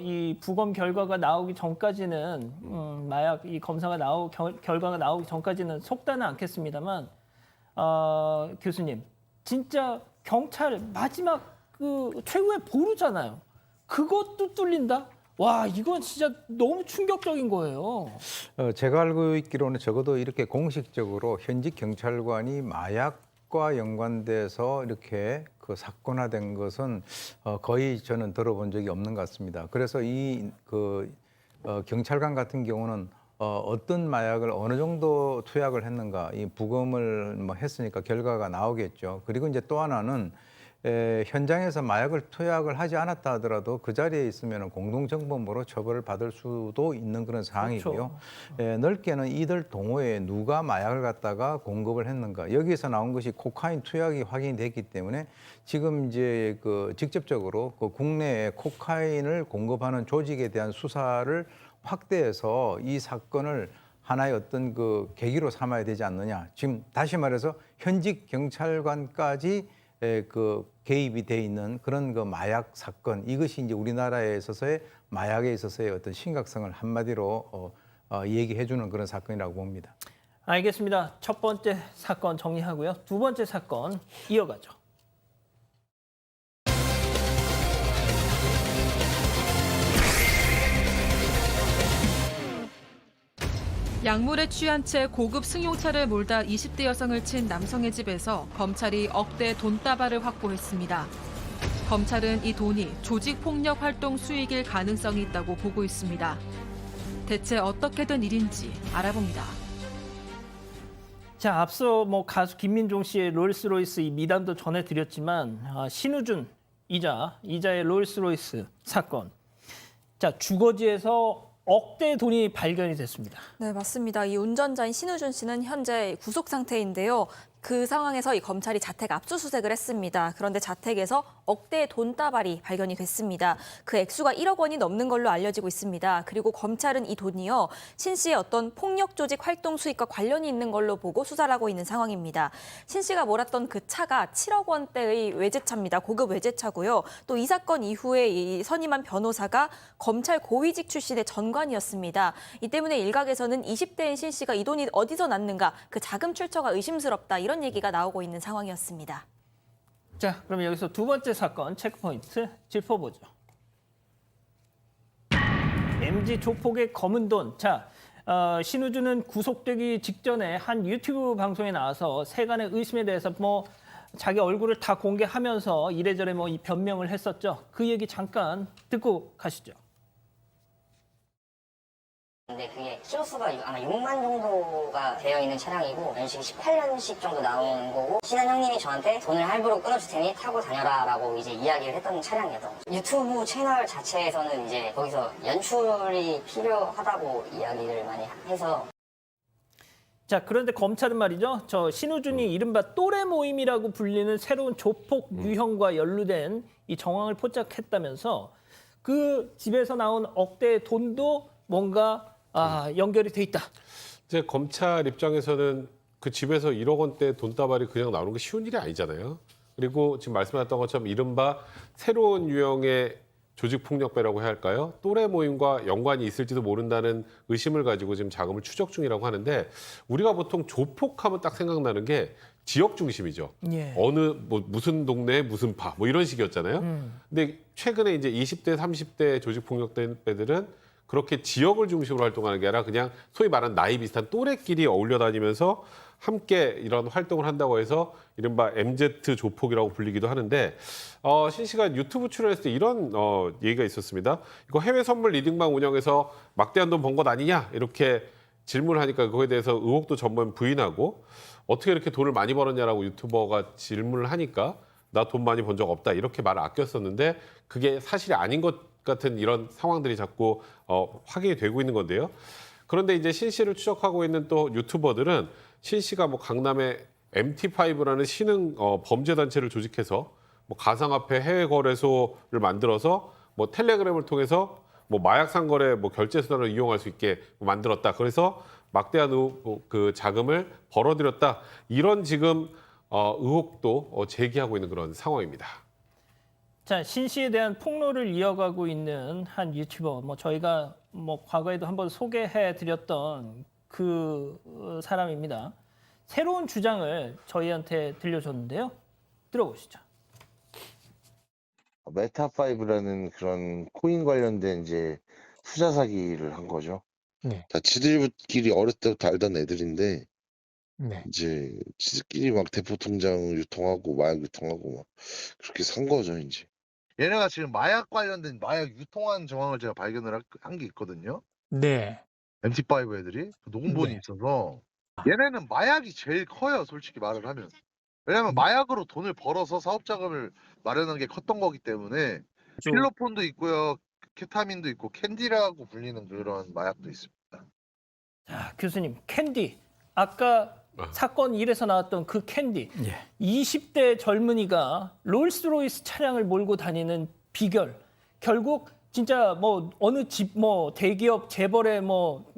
이 부검 결과가 나오기 전까지는 마약 이 검사가 결과가 나오기 전까지는 속다는 않겠습니다만 교수님 진짜 경찰 마지막 그 최후의 보루잖아요. 그것도 뚫린다? 와, 이건 진짜 너무 충격적인 거예요. 제가 알고 있기로는 적어도 이렇게 공식적으로 현직 경찰관이 마약과 연관돼서 이렇게 그 사건화된 것은 거의 저는 들어본 적이 없는 것 같습니다. 그래서 이 경찰관 같은 경우는 어떤 마약을 어느 정도 투약을 했는가, 이 부검을 뭐 했으니까 결과가 나오겠죠. 그리고 이제 또 하나는 현장에서 마약을 투약을 하지 않았다 하더라도 그 자리에 있으면 공동정범으로 처벌을 받을 수도 있는 그런 상황이고요. 넓게는 이들 동호회에 누가 마약을 갖다가 공급을 했는가, 여기에서 나온 것이 코카인 투약이 확인이 됐기 때문에 지금 이제 그 직접적으로 그 국내에 코카인을 공급하는 조직에 대한 수사를 확대해서 이 사건을 하나의 어떤 그 계기로 삼아야 되지 않느냐. 지금 다시 말해서 현직 경찰관까지 그 개입이 돼 있는 그런 그 마약 사건, 이것이 이제 우리나라에 있어서의 마약에 있어서의 어떤 심각성을 한마디로 얘기해 주는 그런 사건이라고 봅니다. 알겠습니다. 첫 번째 사건 정리하고요. 두 번째 사건 이어가죠. 약물에 취한 채 고급 승용차를 몰다 20대 여성을 친 남성의 집에서 검찰이 억대 돈다발을 확보했습니다. 검찰은 이 돈이 조직폭력 활동 수익일 가능성이 있다고 보고 있습니다. 대체 어떻게 된 일인지 알아봅니다. 자, 앞서 뭐 가수 김민종 씨의 롤스로이스 이 미담도 전해드렸지만 신우준 이자의 롤스로이스 사건. 자, 주거지에서 억대 돈이 발견이 됐습니다. 네, 맞습니다. 이 운전자인 신우준 씨는 현재 구속 상태인데요. 그 상황에서 이 검찰이 자택 압수수색을 했습니다. 그런데 자택에서 억대의 돈다발이 발견이 됐습니다. 그 액수가 1억 원이 넘는 걸로 알려지고 있습니다. 그리고 검찰은 이 돈이요, 신 씨의 어떤 폭력 조직 활동 수익과 관련이 있는 걸로 보고 수사를 하고 있는 상황입니다. 신 씨가 몰았던 그 차가 7억 원대의 외제차입니다. 고급 외제차고요. 또 이 사건 이후에 이 선임한 변호사가 검찰 고위직 출신의 전관이었습니다. 이 때문에 일각에서는 20대인 신 씨가 이 돈이 어디서 났는가, 그 자금 출처가 의심스럽다, 이런 얘기가 나오고 있는 상황이었습니다. 자, 그럼 여기서 두 번째 사건 체크포인트 짚어보죠. MG 조폭의 검은 돈. 자, 신우준은 구속되기 직전에 한 유튜브 방송에 나와서 세간의 의심에 대해서 뭐 자기 얼굴을 다 공개하면서 이래저래 뭐 이 변명을 했었죠. 그 얘기 잠깐 듣고 가시죠. 근데 그게 키로수가 아마 6만 정도가 되어 있는 차량이고 연식이 18년씩 정도 나오는 거고, 친한 형님이 저한테 돈을 할부로 끊어줄 테니 타고 다녀라 라고 이제 이야기를 했던 차량이었던 거죠. 유튜브 채널 자체에서는 이제 거기서 연출이 필요하다고 이야기를 많이 해서. 자, 그런데 검찰은 말이죠, 저 신우준이 이른바 또래 모임이라고 불리는 새로운 조폭 유형과 연루된 이 정황을 포착했다면서 그 집에서 나온 억대의 돈도 뭔가 연결이 돼 있다. 이제 검찰 입장에서는 그 집에서 1억 원대 돈다발이 그냥 나오는 게 쉬운 일이 아니잖아요. 그리고 지금 말씀하셨던 것처럼 이른바 새로운 유형의 조직폭력배라고 해야 할까요? 또래 모임과 연관이 있을지도 모른다는 의심을 가지고 지금 자금을 추적 중이라고 하는데, 우리가 보통 조폭하면 딱 생각나는 게 지역 중심이죠. 예. 어느 뭐 무슨 동네에 무슨 파 뭐 이런 식이었잖아요. 근데 최근에 이제 20대, 30대 조직폭력배들은 그렇게 지역을 중심으로 활동하는 게 아니라 그냥 소위 말하는 나이 비슷한 또래끼리 어울려 다니면서 함께 이런 활동을 한다고 해서 이른바 MZ 조폭이라고 불리기도 하는데, 신 씨가 유튜브 출연했을 때 이런 얘기가 있었습니다. 이거 해외 선물 리딩방 운영해서 막대한 돈 번 것 아니냐 이렇게 질문을 하니까 그거에 대해서 의혹도 전면 부인하고, 어떻게 이렇게 돈을 많이 벌었냐라고 유튜버가 질문을 하니까 나 돈 많이 번 적 없다 이렇게 말을 아꼈었는데, 그게 사실이 아닌 것 같은 이런 상황들이 자꾸 확인이 되고 있는 건데요. 그런데 이제 신 씨를 추적하고 있는 또 유튜버들은 신 씨가 뭐 강남에 MT5라는 신흥 범죄 단체를 조직해서 뭐 가상화폐 해외 거래소를 만들어서 뭐 텔레그램을 통해서 뭐 마약 상거래 뭐 결제 수단을 이용할 수 있게 만들었다. 그래서 막대한 그 자금을 벌어들였다. 이런 지금 의혹도 제기하고 있는 그런 상황입니다. 자, 신 씨에 대한 폭로를 이어가고 있는 한 유튜버, 뭐 저희가 뭐 과거에도 한번 소개해드렸던 그 사람입니다. 새로운 주장을 저희한테 들려줬는데요. 들어보시죠. 메타5라는 그런 코인 관련된 이제 투자 사기를 한 거죠. 네. 다 지들끼리 어렸을 때부터 알던 애들인데, 네. 이제 지들끼리 막 대포 통장 유통하고 마약 유통하고 막 그렇게 산 거죠, 이제. 얘네가 지금 마약 관련된 마약 유통한 정황을 제가 발견을 한 게 있거든요. 네. MT5 애들이 녹음본이 네. 있어서 얘네는 마약이 제일 커요, 솔직히 말을 하면. 왜냐면 마약으로 돈을 벌어서 사업 자금을 마련한 게 컸던 거기 때문에 필로폰도 있고요, 케타민도 있고 캔디라고 불리는 그런 마약도 있습니다. 자, 교수님, 캔디. 아까 사건 1에서 나왔던 그 캔디. 20대 젊은이가 롤스로이스 차량을 몰고 다니는 비결. 결국 진짜 뭐 어느 집 뭐 대기업 재벌의 뭐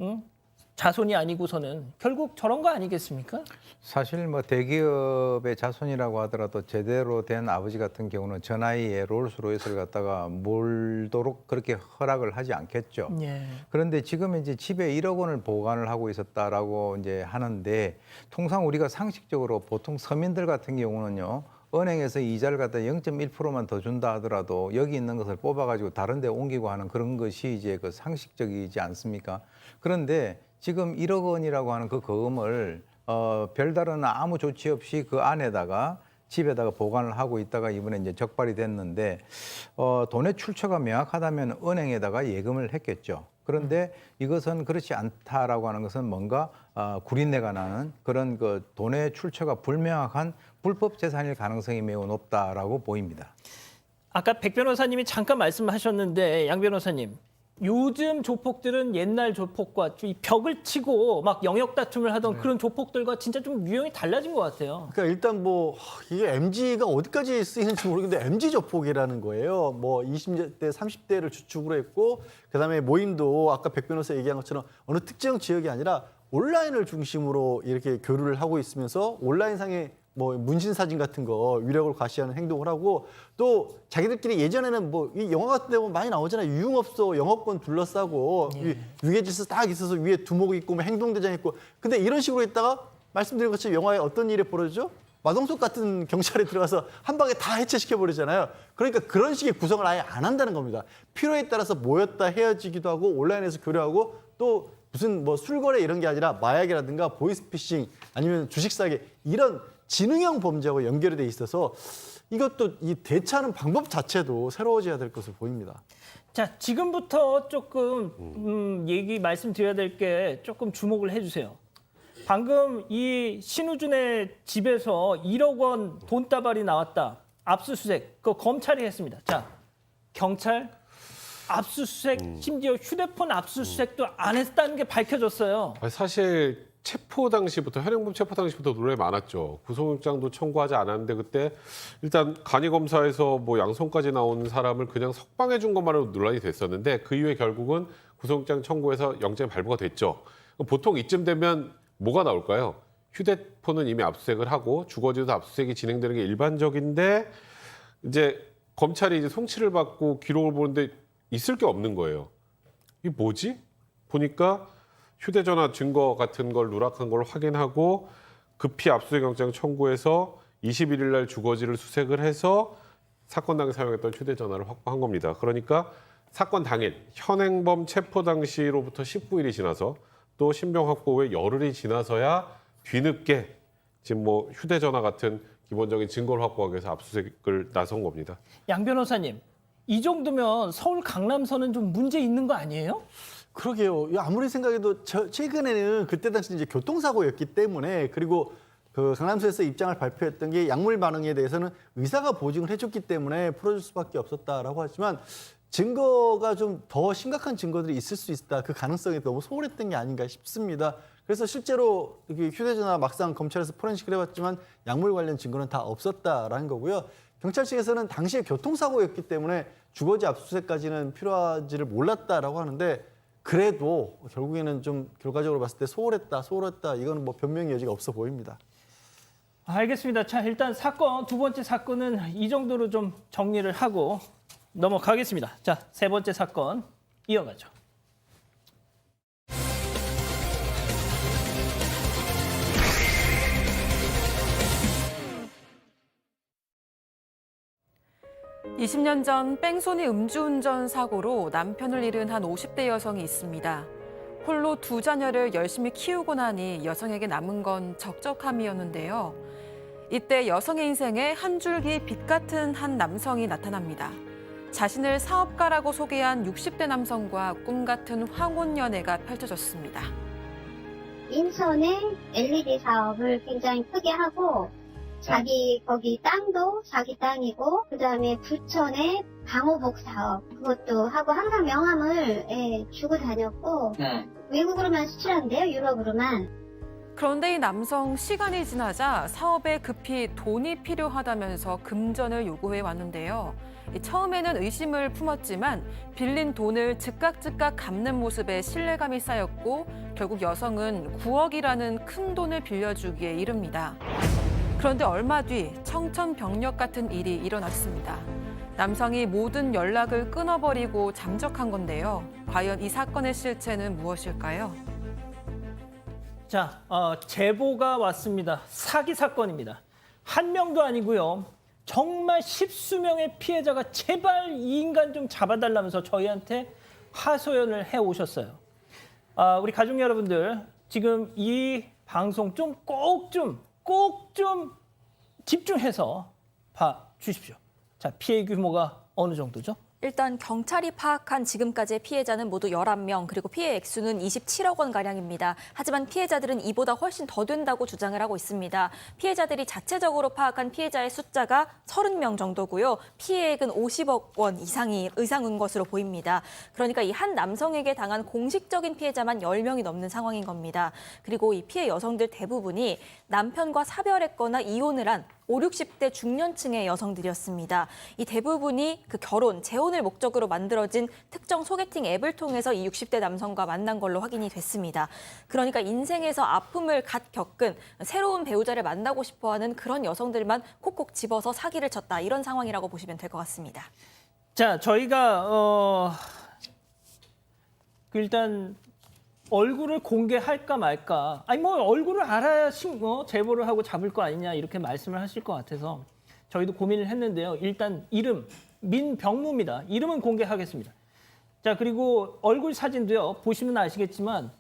자손이 아니고서는 결국 저런 거 아니겠습니까? 사실 뭐 대기업의 자손이라고 하더라도 제대로 된 아버지 같은 경우는 저 나이에 롤스로이스를 갖다가 몰도록 그렇게 허락을 하지 않겠죠. 예. 그런데 지금 이제 집에 1억 원을 보관을 하고 있었다라고 이제 하는데 통상 우리가 상식적으로 보통 서민들 같은 경우는요. 은행에서 이자를 갖다 0.1%만 더 준다 하더라도 여기 있는 것을 뽑아가지고 다른 데 옮기고 하는 그런 것이 이제 그 상식적이지 않습니까? 그런데 지금 1억 원이라고 하는 그 거금을 별다른 아무 조치 없이 그 안에다가 집에다가 보관을 하고 있다가 이번에 이제 적발이 됐는데 돈의 출처가 명확하다면 은행에다가 예금을 했겠죠. 그런데 이것은 그렇지 않다라고 하는 것은 뭔가 구린내가 나는 그런 그 돈의 출처가 불명확한 불법 재산일 가능성이 매우 높다라고 보입니다. 아까 백 변호사님이 잠깐 말씀하셨는데 양 변호사님, 요즘 조폭들은 옛날 조폭과 이 벽을 치고 막 영역 다툼을 하던 그런 조폭들과 진짜 좀 유형이 달라진 것 같아요. 그러니까 일단 뭐 이게 MG가 어디까지 쓰이는지 모르겠는데 MG 조폭이라는 거예요. 뭐 20대, 30대를 주축으로 했고 그다음에 모임도 아까 백 변호사 얘기한 것처럼 어느 특정 지역이 아니라 온라인을 중심으로 이렇게 교류를 하고 있으면서 온라인상의 뭐 문신 사진 같은 거 위력을 과시하는 행동을 하고 또 자기들끼리 예전에는 뭐 이 영화 같은 데 보면 많이 나오잖아요. 유흥업소 영업권 둘러싸고 위계질서 딱 있어서 위에 두목 있고 뭐 행동대장 있고 근데 이런 식으로 있다가 말씀드린 것처럼 영화에 어떤 일이 벌어지죠? 마동석 같은 경찰에 들어가서 한 방에 다 해체시켜 버리잖아요. 그러니까 그런 식의 구성을 아예 안 한다는 겁니다. 필요에 따라서 모였다 헤어지기도 하고 온라인에서 교류하고 또 무슨 뭐 술거래 이런 게 아니라 마약이라든가 보이스피싱 아니면 주식 사기 이런 지능형 범죄하고 연결이 돼 있어서 이것도 이 대처하는 방법 자체도 새로워져야 될 것으로 보입니다. 자, 지금부터 조금 얘기 말씀드려야 될 게 조금 주목을 해주세요. 방금 이 신우준의 집에서 1억 원 돈다발이 나왔다. 압수수색, 그거 검찰이 했습니다. 자, 경찰 압수수색, 심지어 휴대폰 압수수색도 안 했다는 게 밝혀졌어요. 사실 체포 당시부터 현행범 체포 당시부터 논란이 많았죠. 구속영장도 청구하지 않았는데 그때 일단 간이검사에서 뭐 양손까지 나온 사람을 그냥 석방해 준 것만으로 논란이 됐었는데 그 이후에 결국은 구속영장 청구해서 영장이 발부가 됐죠. 보통 이쯤 되면 뭐가 나올까요? 휴대폰은 이미 압수수색을 하고 주거지도 압수수색이 진행되는 게 일반적인데 이제 검찰이 이제 송치를 받고 기록을 보는데 있을 게 없는 거예요. 이게 뭐지? 보니까 휴대전화 증거 같은 걸 누락한 걸 확인하고 급히 압수수색 영장 청구해서 21일 날 주거지를 수색을 해서 사건 당시 사용했던 휴대전화를 확보한 겁니다. 그러니까 사건 당일 현행범 체포 당시로부터 19일이 지나서 또 신병 확보 후에 열흘이 지나서야 뒤늦게 지금 뭐 휴대전화 같은 기본적인 증거를 확보하기 위해서 압수수색을 나선 겁니다. 양 변호사님, 이 정도면 서울 강남선은 좀 문제 있는 거 아니에요? 그러게요. 아무리 생각해도 최근에는 그때 당시 이제 교통사고였기 때문에 그리고 그 강남서에서 입장을 발표했던 게 약물 반응에 대해서는 의사가 보증을 해줬기 때문에 풀어줄 수밖에 없었다라고 하지만 증거가 좀 더 심각한 증거들이 있을 수 있다. 그 가능성이 너무 소홀했던 게 아닌가 싶습니다. 그래서 실제로 휴대전화 막상 검찰에서 포렌식을 해봤지만 약물 관련 증거는 다 없었다라는 거고요. 경찰 측에서는 당시에 교통사고였기 때문에 주거지 압수수색까지는 필요하지를 몰랐다라고 하는데 그래도 결국에는 좀 결과적으로 봤을 때 소홀했다. 이건 뭐 변명의 여지가 없어 보입니다. 알겠습니다. 자, 일단 두 번째 사건은 이 정도로 좀 정리를 하고 넘어가겠습니다. 자, 세 번째 사건 이어가죠. (20년) 전 뺑소니 음주운전 사고로 남편을 잃은 한 50대 여성이 있습니다. 홀로 2자녀를 열심히 키우고 나니 여성에게 남은 건 적적함이었는데요. 이때 여성의 인생에 한 줄기 빛 같은 한 남성이 나타납니다. 자신을 사업가라고 소개한 60대 남성과 꿈 같은 황혼 연애가 펼쳐졌습니다. 인천에 LED 사업을 굉장히 크게 하고 자기 거기 땅도 자기 땅이고 그다음에 부천에 방호복 사업 그것도 하고 항상 명함을 주고 다녔고 외국으로만 수출한대요. 유럽으로만. 그런데 이 남성 시간이 지나자 사업에 급히 돈이 필요하다면서 금전을 요구해 왔는데요. 처음에는 의심을 품었지만 빌린 돈을 즉각 갚는 모습에 신뢰감이 쌓였고 결국 여성은 9억이라는 큰 돈을 빌려주기에 이릅니다. 그런데 얼마 뒤 청천벽력 같은 일이 일어났습니다. 남성이 모든 연락을 끊어버리고 잠적한 건데요. 과연 이 사건의 실체는 무엇일까요? 자, 제보가 왔습니다. 사기 사건입니다. 한 명도 아니고요. 정말 십수명의 피해자가 제발 이 인간 좀 잡아달라면서 저희한테 하소연을 해오셨어요. 우리 가족 여러분들, 지금 이 방송 좀 꼭 좀 집중해서 봐주십시오. 자, 피해 규모가 어느 정도죠? 일단 경찰이 파악한 지금까지의 피해자는 모두 11명, 그리고 피해 액수는 27억 원가량입니다. 하지만 피해자들은 이보다 훨씬 더 된다고 주장을 하고 있습니다. 피해자들이 자체적으로 파악한 피해자의 숫자가 30명 정도고요. 피해액은 50억 원 이상인 것으로 보입니다. 그러니까 이 한 남성에게 당한 공식적인 피해자만 10명이 넘는 상황인 겁니다. 그리고 이 피해 여성들 대부분이 남편과 사별했거나 이혼을 한 5, 60대 중년층의 여성들이었습니다. 이 대부분이 그 결혼, 재혼을 목적으로 만들어진 특정 소개팅 앱을 통해서 이 60대 남성과 만난 걸로 확인이 됐습니다. 그러니까 인생에서 아픔을 갓 겪은 새로운 배우자를 만나고 싶어하는 그런 여성들만 콕콕 집어서 사기를 쳤다. 이런 상황이라고 보시면 될 것 같습니다. 자, 저희가 일단 얼굴을 공개할까 말까. 아니 뭐 얼굴을 알아야 제보를 하고 잡을 거 아니냐 이렇게 말씀을 하실 것 같아서 저희도 고민을 했는데요. 일단 이름 민병무입니다. 이름은 공개하겠습니다. 자, 그리고 얼굴 사진도요. 보시면 아시겠지만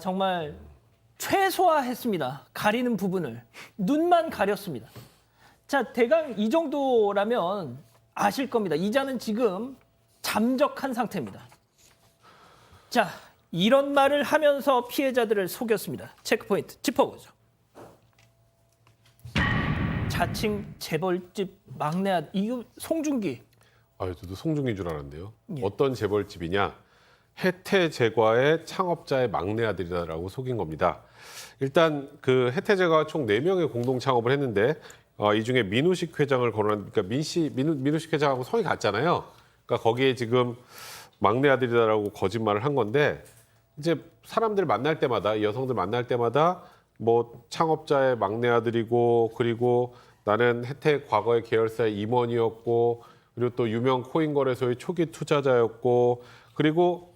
정말 최소화했습니다. 가리는 부분을. 눈만 가렸습니다. 자, 대강 이 정도라면 아실 겁니다. 이자는 지금 잠적한 상태입니다. 자, 이런 말을 하면서 피해자들을 속였습니다. 체크포인트 짚어보죠. 자칭 재벌집 막내 아들, 이거 송중기. 저도 송중기인 줄 알았는데요. 예. 어떤 재벌집이냐? 혜태제과의 창업자의 막내 아들이라고 속인 겁니다. 일단 그 혜태제과가 총 4명의 공동 창업을 했는데 이 중에 민우식 회장을 거론한, 그러니까 민우식 회장하고 성이 같잖아요. 그러니까 거기에 지금 막내 아들이다라고 거짓말을 한 건데, 이제 사람들 만날 때마다, 이 여성들 만날 때마다 뭐 창업자의 막내 아들이고, 그리고 나는 혜택 과거의 계열사의 임원이었고, 그리고 또 유명 코인 거래소의 초기 투자자였고, 그리고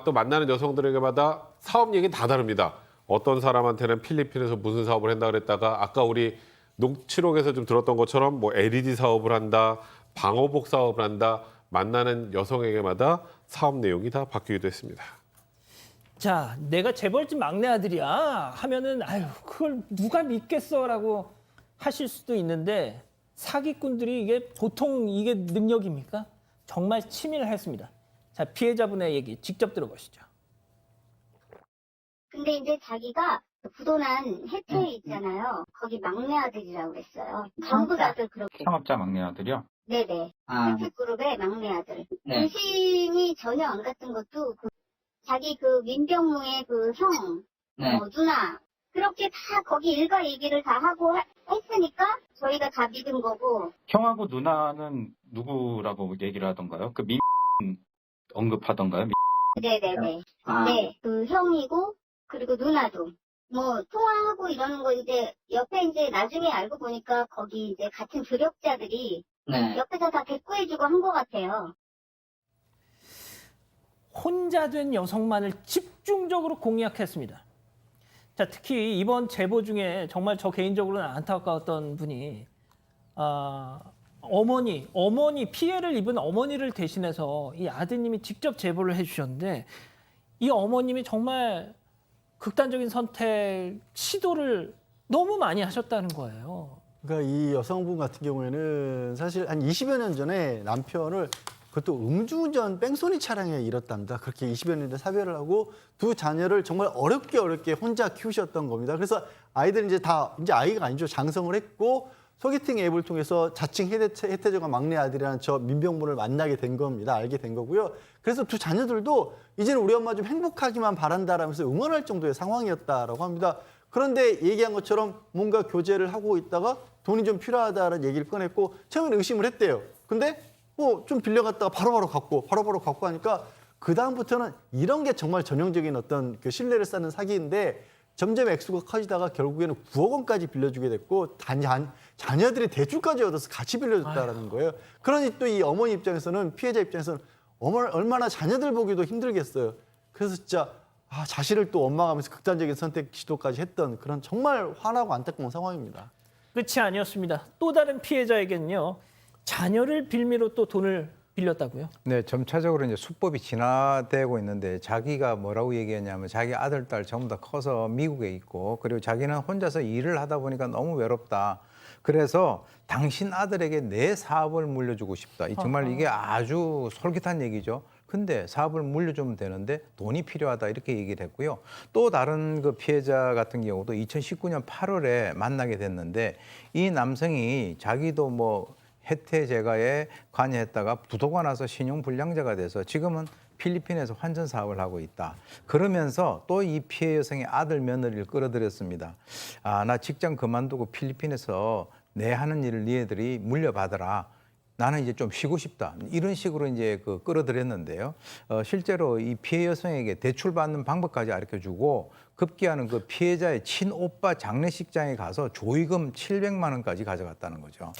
또 만나는 여성들에게마다 사업 얘기는 다 다릅니다. 어떤 사람한테는 필리핀에서 무슨 사업을 한다 그랬다가, 아까 우리 녹취록에서 좀 들었던 것처럼 뭐 LED 사업을 한다, 방호복 사업을 한다, 만나는 여성에게마다 사업 내용이 다 바뀌기도 했습니다. 자, 내가 재벌집 막내 아들이야 하면은 그걸 누가 믿겠어라고 하실 수도 있는데, 사기꾼들이 이게 보통 이게 능력입니까? 정말 치밀했습니다. 자, 피해자분의 얘기 직접 들어보시죠. 근데 이제 자기가 부도난 혜태 있잖아요. 거기 막내 아들이라고 그랬어요. 전부 다들 그렇게. 창업자 막내 아들이요? 네네. 혜택그룹의 막내 아들. 네. 의심이 전혀 안 갔던 것도 자기 그 민병무의 그 형, 누나 그렇게 다 거기 일가 얘기를 다 하고 했으니까 저희가 다 믿은 거고. 형하고 누나는 누구라고 얘기를 하던가요? 그 민 언급하던가요? 네네네. 네, 그 형이고 그리고 누나도 뭐 통화하고 이러는 거 이제 옆에 이제 나중에 알고 보니까 거기 이제 같은 조력자들이 옆에서 다 대꾸해주고 한 것 같아요. 혼자 된 여성만을 집중적으로 공략했습니다. 자, 특히 이번 제보 중에 정말 저 개인적으로는 안타까웠던 분이 어머니 피해를 입은 어머니를 대신해서 이 아드님이 직접 제보를 해주셨는데, 이 어머님이 정말 극단적인 선택 시도를 너무 많이 하셨다는 거예요. 그러니까 이 여성분 같은 경우에는 사실 한 20여 년 전에 남편을 그것도 음주운전 뺑소니 차량에 잃었답니다. 그렇게 20여 년 전에 사별을 하고 두 자녀를 정말 어렵게 혼자 키우셨던 겁니다. 그래서 아이들은 이제 아이가 아니죠. 장성을 했고 소개팅 앱을 통해서 자칭 혜태조가 막내 아들이라는 저 민병무를 만나게 된 겁니다. 알게 된 거고요. 그래서 두 자녀들도 이제는 우리 엄마 좀 행복하기만 바란다라면서 응원할 정도의 상황이었다라고 합니다. 그런데 얘기한 것처럼 뭔가 교제를 하고 있다가 돈이 좀 필요하다라는 얘기를 꺼냈고 처음에는 의심을 했대요. 근데 좀 빌려갔다가 바로바로 갖고 하니까 그다음부터는 이런 게 정말 전형적인 어떤 그 신뢰를 쌓는 사기인데 점점 액수가 커지다가 결국에는 9억 원까지 빌려주게 됐고 자녀들이 대출까지 얻어서 같이 빌려줬다라는 거예요. 그러니 또 이 어머니 입장에서는 피해자 입장에서는 얼마나 자녀들 보기도 힘들겠어요. 그래서 진짜 자신을 또 원망하면서 극단적인 선택 시도까지 했던 그런 정말 화나고 안타까운 상황입니다. 끝이 아니었습니다. 또 다른 피해자에게는요. 자녀를 빌미로 또 돈을 빌렸다고요? 네, 점차적으로 이제 수법이 진화되고 있는데 자기가 뭐라고 얘기했냐면 자기 아들, 딸 전부 다 커서 미국에 있고 그리고 자기는 혼자서 일을 하다 보니까 너무 외롭다. 그래서 당신 아들에게 내 사업을 물려주고 싶다. 정말 이게 아주 솔깃한 얘기죠. 근데 사업을 물려주면 되는데 돈이 필요하다 이렇게 얘기를 했고요. 또 다른 그 피해자 같은 경우도 2019년 8월에 만나게 됐는데 이 남성이 자기도 뭐 혜태제가에 관여했다가 부도가 나서 신용불량자가 돼서 지금은 필리핀에서 환전 사업을 하고 있다. 그러면서 또 이 피해 여성의 아들 며느리를 끌어들였습니다. 나 직장 그만두고 필리핀에서 내 하는 일을 니네들이 물려받아라. 나는 이제 좀 쉬고 싶다. 이런 식으로 이제 끌어들였는데요. 실제로 이 피해 여성에게 대출받는 방법까지 가르쳐주고 급기야는 그 피해자의 친오빠 장례식장에 가서 조의금 700만 원까지 가져갔다는 거죠.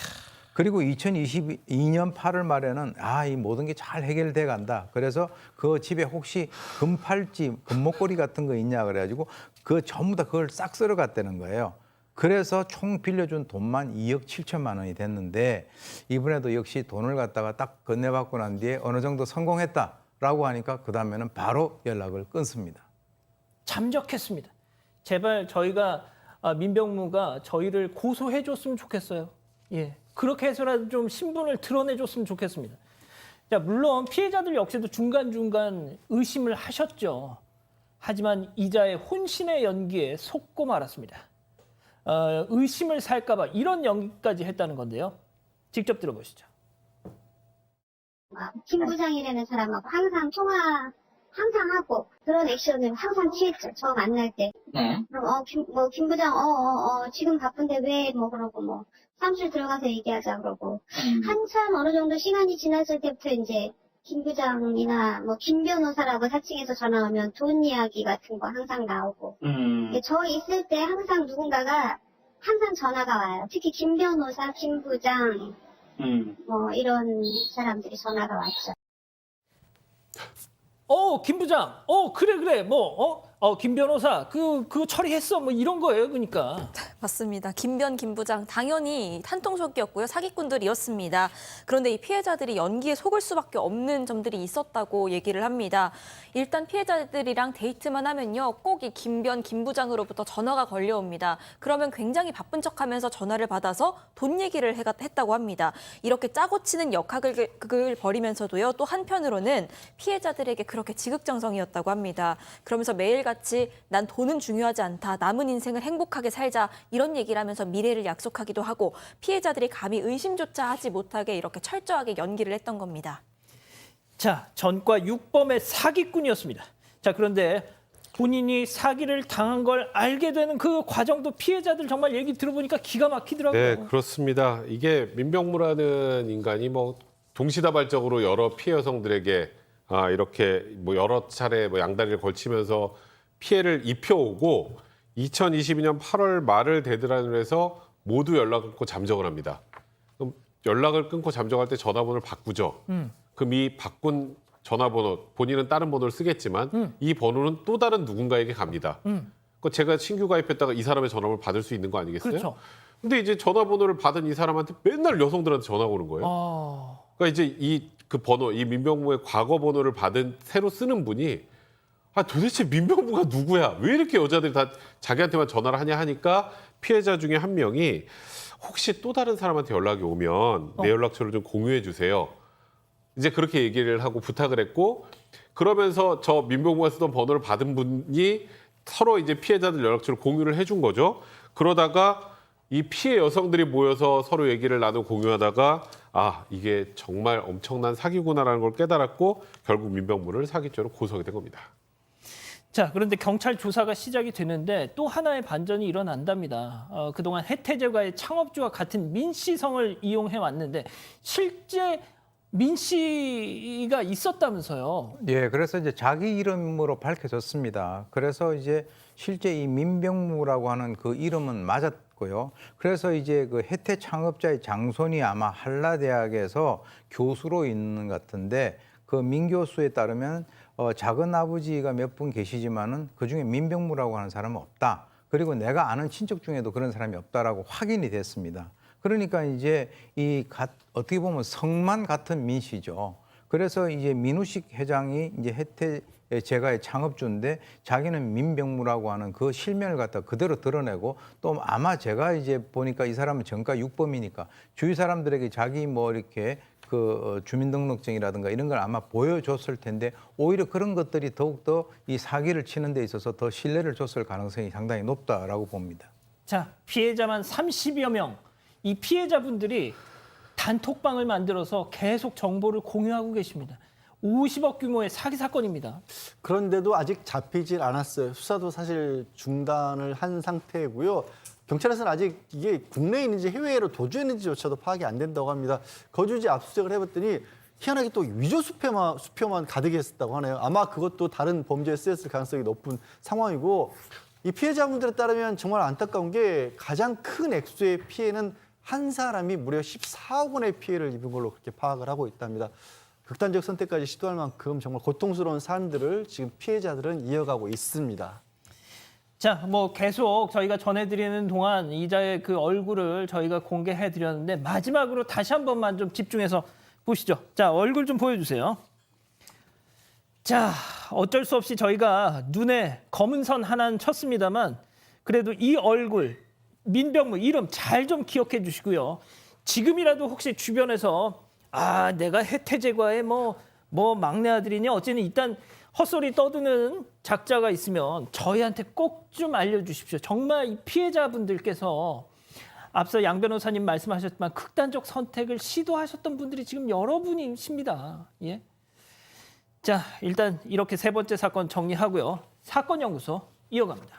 그리고 2022년 8월 말에는 이 모든 게 잘 해결돼 간다. 그래서 그 집에 혹시 금팔찌, 금목걸이 같은 거 있냐 그래가지고 그 전부 다 그걸 싹 쓸어갔다는 거예요. 그래서 총 빌려준 돈만 2억 7천만 원이 됐는데 이번에도 역시 돈을 갖다가 딱 건네받고 난 뒤에 어느 정도 성공했다라고 하니까 그 다음에는 바로 연락을 끊습니다. 잠적했습니다. 제발 저희가 민병무가 저희를 고소해줬으면 좋겠어요. 예, 그렇게 해서라도 좀 신분을 드러내줬으면 좋겠습니다. 자, 물론 피해자들 역시도 중간중간 의심을 하셨죠. 하지만 이자의 혼신의 연기에 속고 말았습니다. 의심을 살까 봐 이런 연기까지 했다는 건데요. 직접 들어보시죠. 김 부장이라는 사람하고 항상 항상 하고 그런 액션을 항상 취했죠. 저 만날 때. 네. 그럼 김 부장 지금 바쁜데 왜 그러고 사무실 들어가서 얘기하자 그러고 한참 어느 정도 시간이 지났을 때부터 이제 김 부장이나 김 변호사라고 사칭해서 전화 오면 돈 이야기 같은 거 항상 나오고 저 있을 때 항상 누군가가 항상 전화가 와요. 특히 김 변호사, 김 부장 이런 사람들이 전화가 왔죠. 김 부장, 그래, 김 변호사, 그거 처리했어, 이런 거예요, 그러니까. 맞습니다. 김 부장 당연히 한통속이었고요. 사기꾼들이었습니다. 그런데 이 피해자들이 연기에 속을 수밖에 없는 점들이 있었다고 얘기를 합니다. 일단 피해자들이랑 데이트만 하면요. 꼭 이 김 부장으로부터 전화가 걸려옵니다. 그러면 굉장히 바쁜 척하면서 전화를 받아서 돈 얘기를 했다고 합니다. 이렇게 짜고 치는 역학을 벌이면서도요. 또 한편으로는 피해자들에게 그렇게 지극정성이었다고 합니다. 그러면서 매일같이 난 돈은 중요하지 않다. 남은 인생을 행복하게 살자. 이런 얘기를 하면서 미래를 약속하기도 하고 피해자들이 감히 의심조차 하지 못하게 이렇게 철저하게 연기를 했던 겁니다. 자, 전과 6범의 사기꾼이었습니다. 자, 그런데 본인이 사기를 당한 걸 알게 되는 그 과정도 피해자들 정말 얘기 들어보니까 기가 막히더라고요. 네, 그렇습니다. 이게 민병무라는 인간이 동시다발적으로 여러 피해 여성들에게 이렇게 여러 차례 양다리를 걸치면서 피해를 입혀오고 2022년 8월 말을 데드라인으로 해서 모두 연락을 끊고 잠적을 합니다. 그럼 연락을 끊고 잠적할 때 전화번호를 바꾸죠. 그럼 이 바꾼 전화번호, 본인은 다른 번호를 쓰겠지만 이 번호는 또 다른 누군가에게 갑니다. 제가 신규 가입했다가 이 사람의 전화번호를 받을 수 있는 거 아니겠어요? 그렇죠. 근데 이제 전화번호를 받은 이 사람한테 맨날 여성들한테 전화가 오는 거예요. 그러니까 이제 그 번호, 이 민병무의 과거 번호를 받은 새로 쓰는 분이 도대체 민병무가 누구야? 왜 이렇게 여자들이 다 자기한테만 전화를 하냐 하니까 피해자 중에 한 명이 혹시 또 다른 사람한테 연락이 오면 내 연락처를 좀 공유해 주세요. 이제 그렇게 얘기를 하고 부탁을 했고 그러면서 저 민병무가 쓰던 번호를 받은 분이 서로 이제 피해자들 연락처를 공유를 해준 거죠. 그러다가 이 피해 여성들이 모여서 서로 얘기를 나누고 공유하다가 아 이게 정말 엄청난 사기구나라는 걸 깨달았고 결국 민병무를 사기죄로 고소하게 된 겁니다. 자, 그런데 경찰 조사가 시작이 되는데 또 하나의 반전이 일어난답니다. 그동안 해태제과의 창업주와 같은 민씨성을 이용해 왔는데 실제 민씨가 있었다면서요? 예, 그래서 이제 자기 이름으로 밝혀졌습니다. 그래서 이제 실제 이 민병무라고 하는 그 이름은 맞았고요. 그래서 이제 그 혜태 창업자의 장손이 아마 한라대학에서 교수로 있는 것 같은데 그 민 교수에 따르면 작은 아버지가 몇 분 계시지만은 그 중에 민병무라고 하는 사람은 없다. 그리고 내가 아는 친척 중에도 그런 사람이 없다라고 확인이 됐습니다. 그러니까 이제 어떻게 보면 성만 같은 민 씨죠. 그래서 이제 민우식 회장이 이제 혜태 제가의 창업주인데 자기는 민병무라고 하는 그 실명을 갖다 그대로 드러내고 또 아마 제가 이제 보니까 이 사람은 전과 6범이니까 주위 사람들에게 자기 뭐 이렇게 그 주민등록증이라든가 이런 걸 아마 보여줬을 텐데 오히려 그런 것들이 더욱더 이 사기를 치는 데 있어서 더 신뢰를 줬을 가능성이 상당히 높다라고 봅니다. 자, 피해자만 30여 명. 이 피해자분들이 단톡방을 만들어서 계속 정보를 공유하고 계십니다. 50억 규모의 사기 사건입니다. 그런데도 아직 잡히질 않았어요. 수사도 사실 중단을 한 상태고요. 경찰에서는 아직 이게 국내에 있는지 해외로 도주했는지조차도 파악이 안 된다고 합니다. 거주지 압수수색을 해봤더니 희한하게 또 위조 수표만 가득했었다고 하네요. 아마 그것도 다른 범죄에 쓰였을 가능성이 높은 상황이고 이 피해자분들에 따르면 정말 안타까운 게 가장 큰 액수의 피해는 한 사람이 무려 14억 원의 피해를 입은 걸로 그렇게 파악을 하고 있답니다. 극단적 선택까지 시도할 만큼 정말 고통스러운 삶들을 지금 피해자들은 이어가고 있습니다. 자, 뭐 계속 저희가 전해드리는 동안 이자의 그 얼굴을 저희가 공개해드렸는데 마지막으로 다시 한 번만 좀 집중해서 보시죠. 자, 얼굴 좀 보여주세요. 자, 어쩔 수 없이 저희가 눈에 검은 선 하나는 쳤습니다만 그래도 이 얼굴, 민병무 이름 잘 좀 기억해 주시고요. 지금이라도 혹시 주변에서 아, 내가 혜태제과의 뭐 막내 아들이니 어쨌든 일단 헛소리 떠드는 작자가 있으면 저희한테 꼭 좀 알려주십시오. 정말 이 피해자분들께서 앞서 양 변호사님 말씀하셨지만 극단적 선택을 시도하셨던 분들이 지금 여러분이십니다. 예. 자, 일단 이렇게 세 번째 사건 정리하고요. 사건연구소 이어갑니다.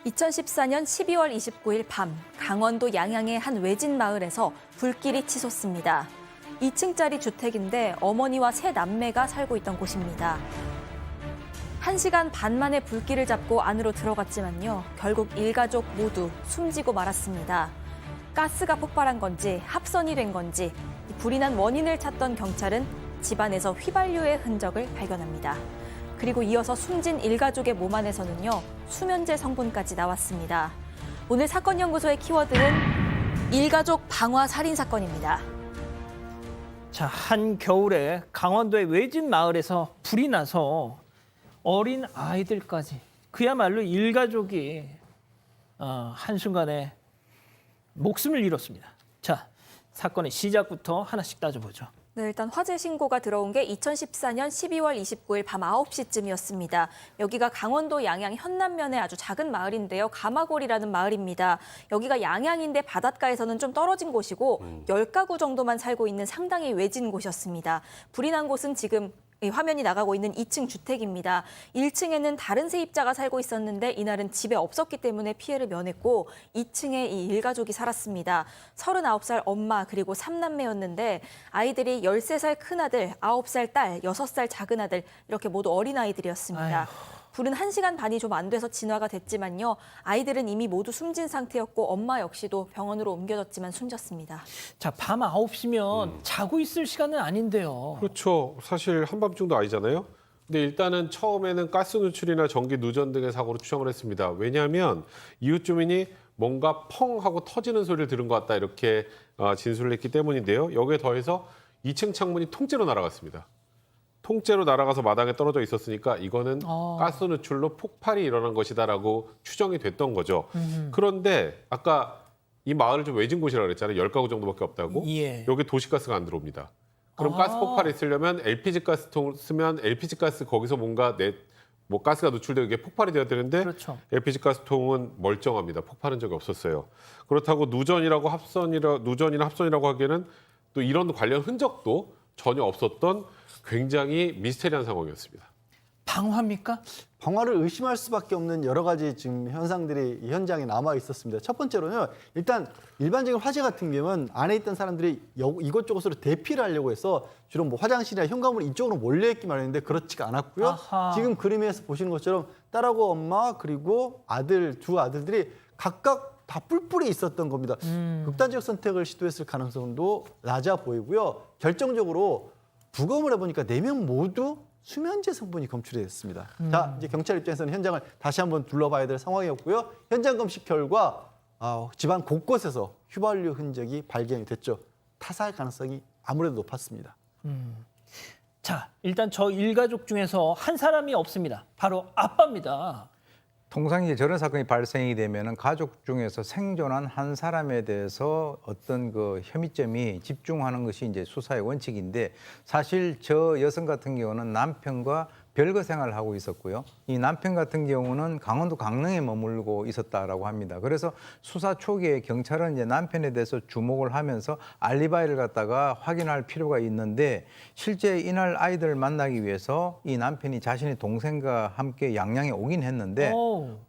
(2014년 12월 29일) 밤 강원도 양양의 한 외진 마을에서 불길이 치솟습니다. 2층짜리 주택인데 어머니와 세 남매가 살고 있던 곳입니다. 1시간 반 만에 불길을 잡고 안으로 들어갔지만요. 결국 일가족 모두 숨지고 말았습니다. 가스가 폭발한 건지 합선이 된 건지 불이 난 원인을 찾던 경찰은 집안에서 휘발유의 흔적을 발견합니다. 그리고 이어서 숨진 일가족의 몸 안에서는요. 수면제 성분까지 나왔습니다. 오늘 사건연구소의 키워드는 일가족 방화 살인 사건입니다. 자, 한겨울에 강원도의 외진 마을에서 불이 나서 어린 아이들까지 그야말로 일가족이 한순간에 목숨을 잃었습니다. 자, 사건의 시작부터 하나씩 따져보죠. 네, 일단 화재 신고가 들어온 게 2014년 12월 29일 밤 9시쯤이었습니다. 여기가 강원도 양양 현남면의 아주 작은 마을인데요. 가마골이라는 마을입니다. 여기가 양양인데 바닷가에서는 좀 떨어진 곳이고 10가구 정도만 살고 있는 상당히 외진 곳이었습니다. 불이 난 곳은 지금 화면이 나가고 있는 2층 주택입니다. 1층에는 다른 세입자가 살고 있었는데 이날은 집에 없었기 때문에 피해를 면했고 2층에 이 일가족이 살았습니다. 39살 엄마 그리고 3남매였는데 아이들이 13살 큰아들, 9살 딸, 6살 작은아들 이렇게 모두 어린아이들이었습니다. 아휴. 불은 1시간 반이 좀 안 돼서 진화가 됐지만요. 아이들은 이미 모두 숨진 상태였고 엄마 역시도 병원으로 옮겨졌지만 숨졌습니다. 자, 밤 9시면 자고 있을 시간은 아닌데요. 그렇죠. 사실 한밤중도 아니잖아요. 근데 일단은 처음에는 가스 누출이나 전기 누전 등의 사고로 추정을 했습니다. 왜냐하면 이웃 주민이 뭔가 펑 하고 터지는 소리를 들은 것 같다 이렇게 진술을 했기 때문인데요. 여기에 더해서 2층 창문이 통째로 날아갔습니다. 통째로 날아가서 마당에 떨어져 있었으니까 이거는 가스 누출로 폭발이 일어난 것이다라고 추정이 됐던 거죠. 그런데 아까 이 마을을 좀 외진 곳이라고 그랬잖아요. 10가구 정도밖에 없다고. 예. 여기 도시가스가 안 들어옵니다. 그럼 가스 폭발이 있으려면 LPG 가스통 쓰면 LPG 가스 거기서 뭔가 뭐 가스가 누출되고 이게 폭발이 돼야 되는데 그렇죠. LPG 가스통은 멀쩡합니다. 폭발한 적이 없었어요. 그렇다고 누전이나 합선이라고 하기에는 또 이런 관련 흔적도 전혀 없었던 굉장히 미스테리한 상황이었습니다. 방화입니까? 방화를 의심할 수밖에 없는 여러 가지 지금 현상들이 이 현장에 남아 있었습니다. 첫 번째로는 일단 일반적인 화재 같은 경우는 안에 있던 사람들이 이곳저곳으로 대피를 하려고 해서 주로 뭐 화장실이나 현관문 이쪽으로 몰려있기 마련인데 그렇지가 않았고요. 아하. 지금 그림에서 보시는 것처럼 딸하고 엄마 그리고 두 아들들이 각각 다 뿔뿔이 있었던 겁니다. 극단적 선택을 시도했을 가능성도 낮아 보이고요. 결정적으로 부검을 해보니까 4명 모두 수면제 성분이 검출이 됐습니다. 자, 이제 경찰 입장에서는 현장을 다시 한번 둘러봐야 될 상황이었고요. 현장 검식 결과 집안 곳곳에서 휘발유 흔적이 발견이 됐죠. 타살 가능성이 아무래도 높았습니다. 자, 일단 저 일가족 중에서 한 사람이 없습니다. 바로 아빠입니다. 통상 이제 저런 사건이 발생이 되면은 가족 중에서 생존한 한 사람에 대해서 어떤 그 혐의점이 집중하는 것이 이제 수사의 원칙인데 사실 저 여성 같은 경우는 남편과 별거 생활을 하고 있었고요. 이 남편 같은 경우는 강원도 강릉에 머물고 있었다라고 합니다. 그래서 수사 초기에 경찰은 이제 남편에 대해서 주목을 하면서 알리바이를 갖다가 확인할 필요가 있는데 실제 이날 아이들을 만나기 위해서 이 남편이 자신의 동생과 함께 양양에 오긴 했는데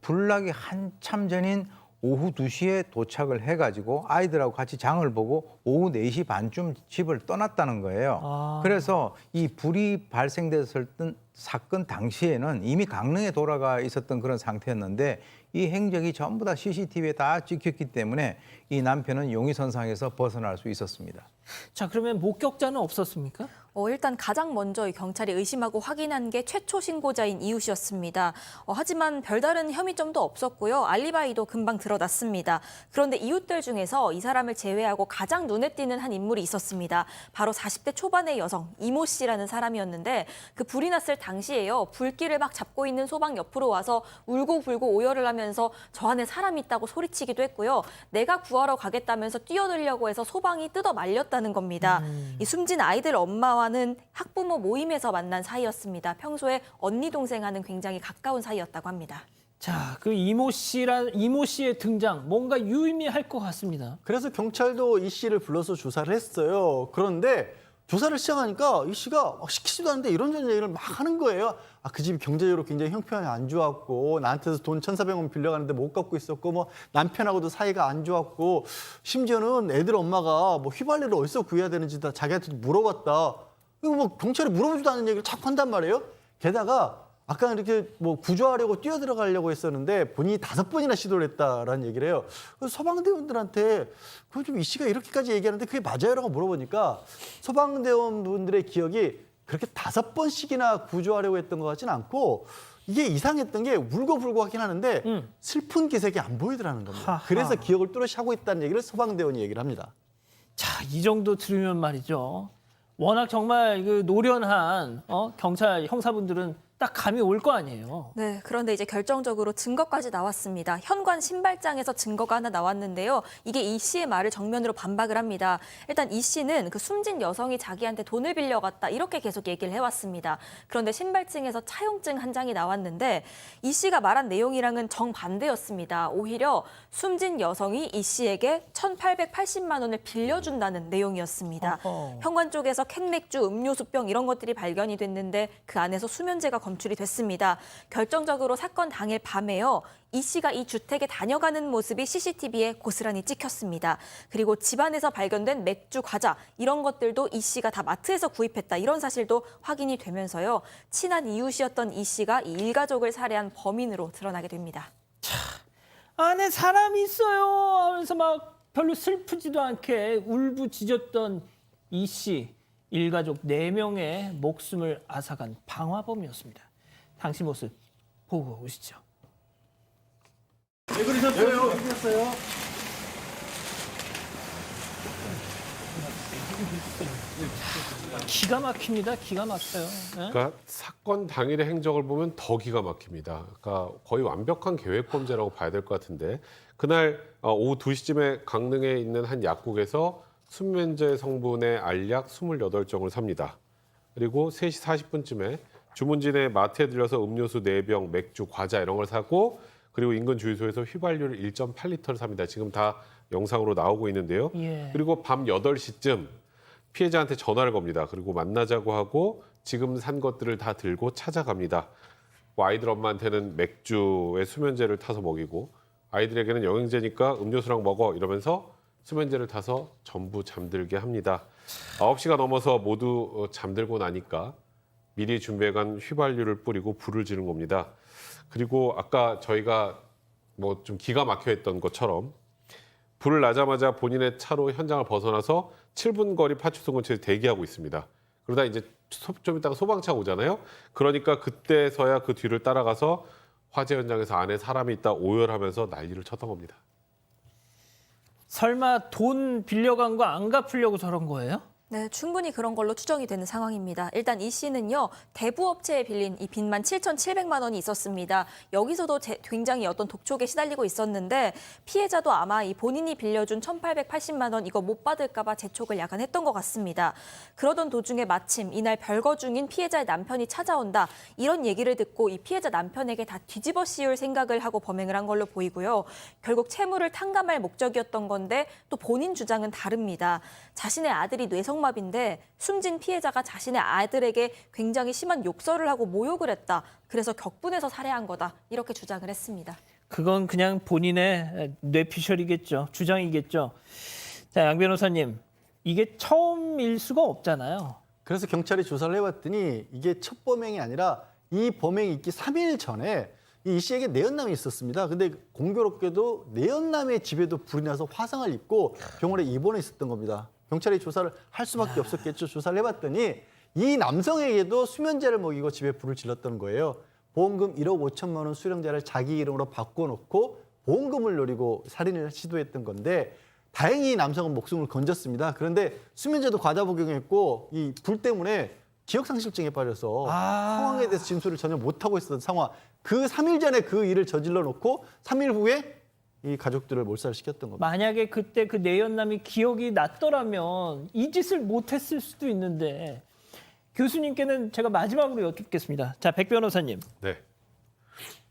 불나기 한참 전인 오후 2시에 도착을 해가지고 아이들하고 같이 장을 보고 오후 4시 반쯤 집을 떠났다는 거예요. 그래서 이 불이 발생됐을 사건 당시에는 이미 강릉에 돌아가 있었던 그런 상태였는데 이 행적이 전부 다 CCTV에 다 찍혔기 때문에 이 남편은 용의선상에서 벗어날 수 있었습니다. 자, 그러면 목격자는 없었습니까? 일단 가장 먼저 이 경찰이 의심하고 확인한 게 최초 신고자인 이웃이었습니다. 하지만 별다른 혐의점도 없었고요. 알리바이도 금방 드러났습니다. 그런데 이웃들 중에서 이 사람을 제외하고 가장 눈에 띄는 한 인물이 있었습니다. 바로 40대 초반의 여성 이모 씨라는 사람이었는데 그 불이 났을 당시에요. 불길을 막 잡고 있는 소방 옆으로 와서 울고불고 오열을 하면서 저 안에 사람이 있다고 소리치기도 했고요. 내가 구하러 가겠다면서 뛰어들려고 해서 소방이 뜯어 말렸다는 겁니다. 이 숨진 아이들 엄마와는 학부모 모임에서 만난 사이였습니다. 평소에 언니 동생과는 굉장히 가까운 사이였다고 합니다. 자, 그 이모 씨의 등장 뭔가 유의미할 것 같습니다. 그래서 경찰도 이 씨를 불러서 조사를 했어요. 그런데 조사를 시작하니까 이 씨가 시키지도 않는데 이런저런 얘기를 막 하는 거예요. 그 집이 경제적으로 굉장히 형편이 안 좋았고 나한테서 돈 1,400원 빌려가는데 못 갚고 있었고 뭐 남편하고도 사이가 안 좋았고 심지어는 애들 엄마가 뭐 휘발유를 어디서 구해야 되는지 다 자기한테도 물어봤다. 이거 뭐 경찰이 물어보지도 않은 얘기를 자꾸 한단 말이에요. 게다가 아까 이렇게 뭐 구조하려고 뛰어들어가려고 했었는데 본인이 5번이나 시도를 했다라는 얘기를 해요. 그래서 소방대원들한테 그 좀 이 씨가 이렇게까지 얘기하는데 그게 맞아요라고 물어보니까 소방대원분들의 기억이 그렇게 5번씩이나 구조하려고 했던 것 같지는 않고 이게 이상했던 게 울고불고 하긴 하는데 슬픈 기색이 안 보이더라는 겁니다. 하하. 그래서 기억을 뚜렷이 하고 있다는 얘기를 소방대원이 얘기를 합니다. 자, 이 정도 들으면 말이죠. 워낙 정말 그 노련한 경찰 형사분들은 딱 감이 올 거 아니에요. 네, 그런데 이제 결정적으로 증거까지 나왔습니다. 현관 신발장에서 증거가 하나 나왔는데요. 이게 이 씨의 말을 정면으로 반박을 합니다. 일단 이 씨는 그 숨진 여성이 자기한테 돈을 빌려갔다 이렇게 계속 얘기를 해왔습니다. 그런데 신발증에서 차용증 한 장이 나왔는데 이 씨가 말한 내용이랑은 정반대였습니다. 오히려 숨진 여성이 이 씨에게 1,880만 원을 빌려준다는 내용이었습니다. 현관 쪽에서 캔맥주, 음료수병 이런 것들이 발견이 됐는데 그 안에서 수면제가 검출이 됐습니다. 결정적으로 사건 당일 밤에요. 이 씨가 이 주택에 다녀가는 모습이 CCTV에 고스란히 찍혔습니다. 그리고 집안에서 발견된 맥주, 과자 이런 것들도 이 씨가 다 마트에서 구입했다. 이런 사실도 확인이 되면서요. 친한 이웃이었던 이 씨가 이 일가족을 살해한 범인으로 드러나게 됩니다. 안에 사람이 있어요 하면서 막 별로 슬프지도 않게 울부짖었던 이 씨. 일가족 4명의 목숨을 앗아간 방화범이었습니다. 당시 모습 보고 오시죠. 왜 그러셨어요? 왜 그러셨어요? 기가 막힙니다. 기가 막혀요. 예? 그러니까 사건 당일의 행적을 보면 더 기가 막힙니다. 그러니까 거의 완벽한 계획 범죄라고 봐야 될 것 같은데 그날 오후 2시쯤에 강릉에 있는 한 약국에서 수면제 성분의 알약 28정을 삽니다. 그리고 3시 40분쯤에 주문진의 마트에 들려서 음료수 4병, 맥주, 과자 이런 걸 사고 그리고 인근 주유소에서 휘발유를 1.8리터를 삽니다. 지금 다 영상으로 나오고 있는데요. 예. 그리고 밤 8시쯤 피해자한테 전화를 겁니다. 그리고 만나자고 하고 지금 산 것들을 다 들고 찾아갑니다. 뭐 아이들 엄마한테는 맥주에 수면제를 타서 먹이고 아이들에게는 영양제니까 음료수랑 먹어 이러면서 수면제를 타서 전부 잠들게 합니다. 9시가 넘어서 모두 잠들고 나니까 미리 준비해간 휘발유를 뿌리고 불을 지른 겁니다. 그리고 아까 저희가 뭐 좀 기가 막혀 했던 것처럼 불을 나자마자 본인의 차로 현장을 벗어나서 7분 거리 파출소 근처에 대기하고 있습니다. 그러다 이제 좀 이따가 소방차가 오잖아요. 그러니까 그때서야 그 뒤를 따라가서 화재 현장에서 안에 사람이 있다 오열하면서 난리를 쳤던 겁니다. 설마 돈 빌려간 거 안 갚으려고 저런 거예요? 네, 충분히 그런 걸로 추정이 되는 상황입니다. 일단 이 씨는요, 대부업체에 빌린 이 빚만 7,700만 원이 있었습니다. 여기서도 굉장히 어떤 독촉에 시달리고 있었는데 피해자도 아마 이 본인이 빌려준 1,880만 원 이거 못 받을까 봐 재촉을 약간 했던 것 같습니다. 그러던 도중에 마침 이날 별거 중인 피해자의 남편이 찾아온다. 이런 얘기를 듣고 이 피해자 남편에게 다 뒤집어 씌울 생각을 하고 범행을 한 걸로 보이고요. 결국 채무를 탕감할 목적이었던 건데 또 본인 주장은 다릅니다. 자신의 아들이 뇌성마비인데 숨진 피해자가 자신의 아들에게 굉장히 심한 욕설을 하고 모욕을 했다. 그래서 격분해서 살해한 거다. 이렇게 주장을 했습니다. 그건 그냥 본인의 뇌피셜이겠죠. 주장이겠죠. 자, 양 변호사님. 이게 처음일 수가 없잖아요. 그래서 경찰이 조사를 해봤더니 이게 첫 범행이 아니라 이 범행이 있기 3일 전에 이 씨에게 내연남이 있었습니다. 근데 공교롭게도 내연남의 집에도 불이 나서 화상을 입고 병원에 입원해 있었던 겁니다. 경찰이 조사를 할 수밖에 없었겠죠. 조사를 해봤더니 이 남성에게도 수면제를 먹이고 집에 불을 질렀던 거예요. 보험금 1억 5천만 원 수령자를 자기 이름으로 바꿔놓고 보험금을 노리고 살인을 시도했던 건데 다행히 이 남성은 목숨을 건졌습니다. 그런데 수면제도 과다 복용했고 이 불 때문에 기억상실증에 빠져서 상황에 대해서 진술을 전혀 못하고 있었던 상황. 그 3일 전에 그 일을 저질러 놓고 3일 후에 이 가족들을 몰살시켰던 겁니다. 만약에 그때 그 내연남이 기억이 났더라면 이 짓을 못했을 수도 있는데 교수님께는 제가 마지막으로 여쭙겠습니다. 자, 백 변호사님. 네.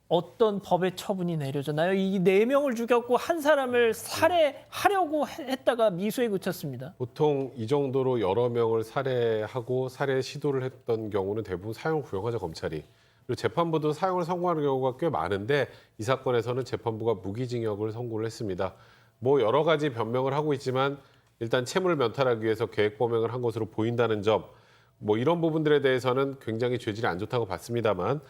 어떤 법의 처분이 내려졌나요? 이 4명을 죽였고 한 사람을 살해하려고 했다가 미수에 그쳤습니다. 보통 이 정도로 여러 명을 살해하고 살해 시도를 했던 경우는 대부분 사형을 구형하죠, 검찰이. 그리고 재판부도 사형을 선고하는 경우가 꽤 많은데 이 사건에서는 재판부가 무기징역을 선고를 했습니다. 뭐 여러 가지 변명을 하고 있지만 일단 채무를 면탈하기 위해서 계획 범행을 한 것으로 보인다는 점, 뭐 이런 부분들에 대해서는 굉장히 죄질이 안 좋다고 봤습니다만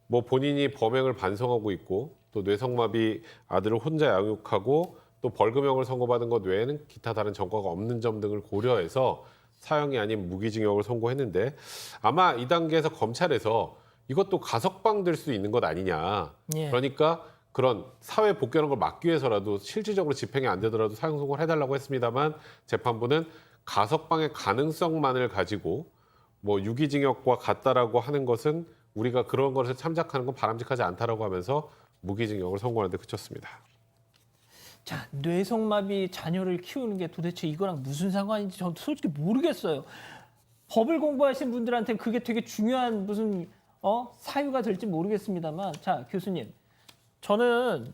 뭐 본인이 범행을 반성하고 있고 또 뇌성마비 아들을 혼자 양육하고 또 벌금형을 선고받은 것 외에는 기타 다른 전과가 없는 점 등을 고려해서 사형이 아닌 무기징역을 선고했는데 아마 이 단계에서 검찰에서 이것도 가석방 될 수 있는 것 아니냐. 예. 그러니까 그런 사회 복귀하는 걸 막기 위해서라도 실질적으로 집행이 안 되더라도 사형 선고를 해달라고 했습니다만 재판부는 가석방의 가능성만을 가지고 뭐 유기징역과 같다라고 하는 것은 우리가 그런 것을 참작하는 건 바람직하지 않다라고 하면서 무기징역을 선고하는 데 그쳤습니다. 자, 뇌성마비 자녀를 키우는 게 도대체 이거랑 무슨 상관인지 저는 솔직히 모르겠어요. 법을 공부하신 분들한테는 그게 되게 중요한 무슨 사유가 될지 모르겠습니다만 자, 교수님. 저는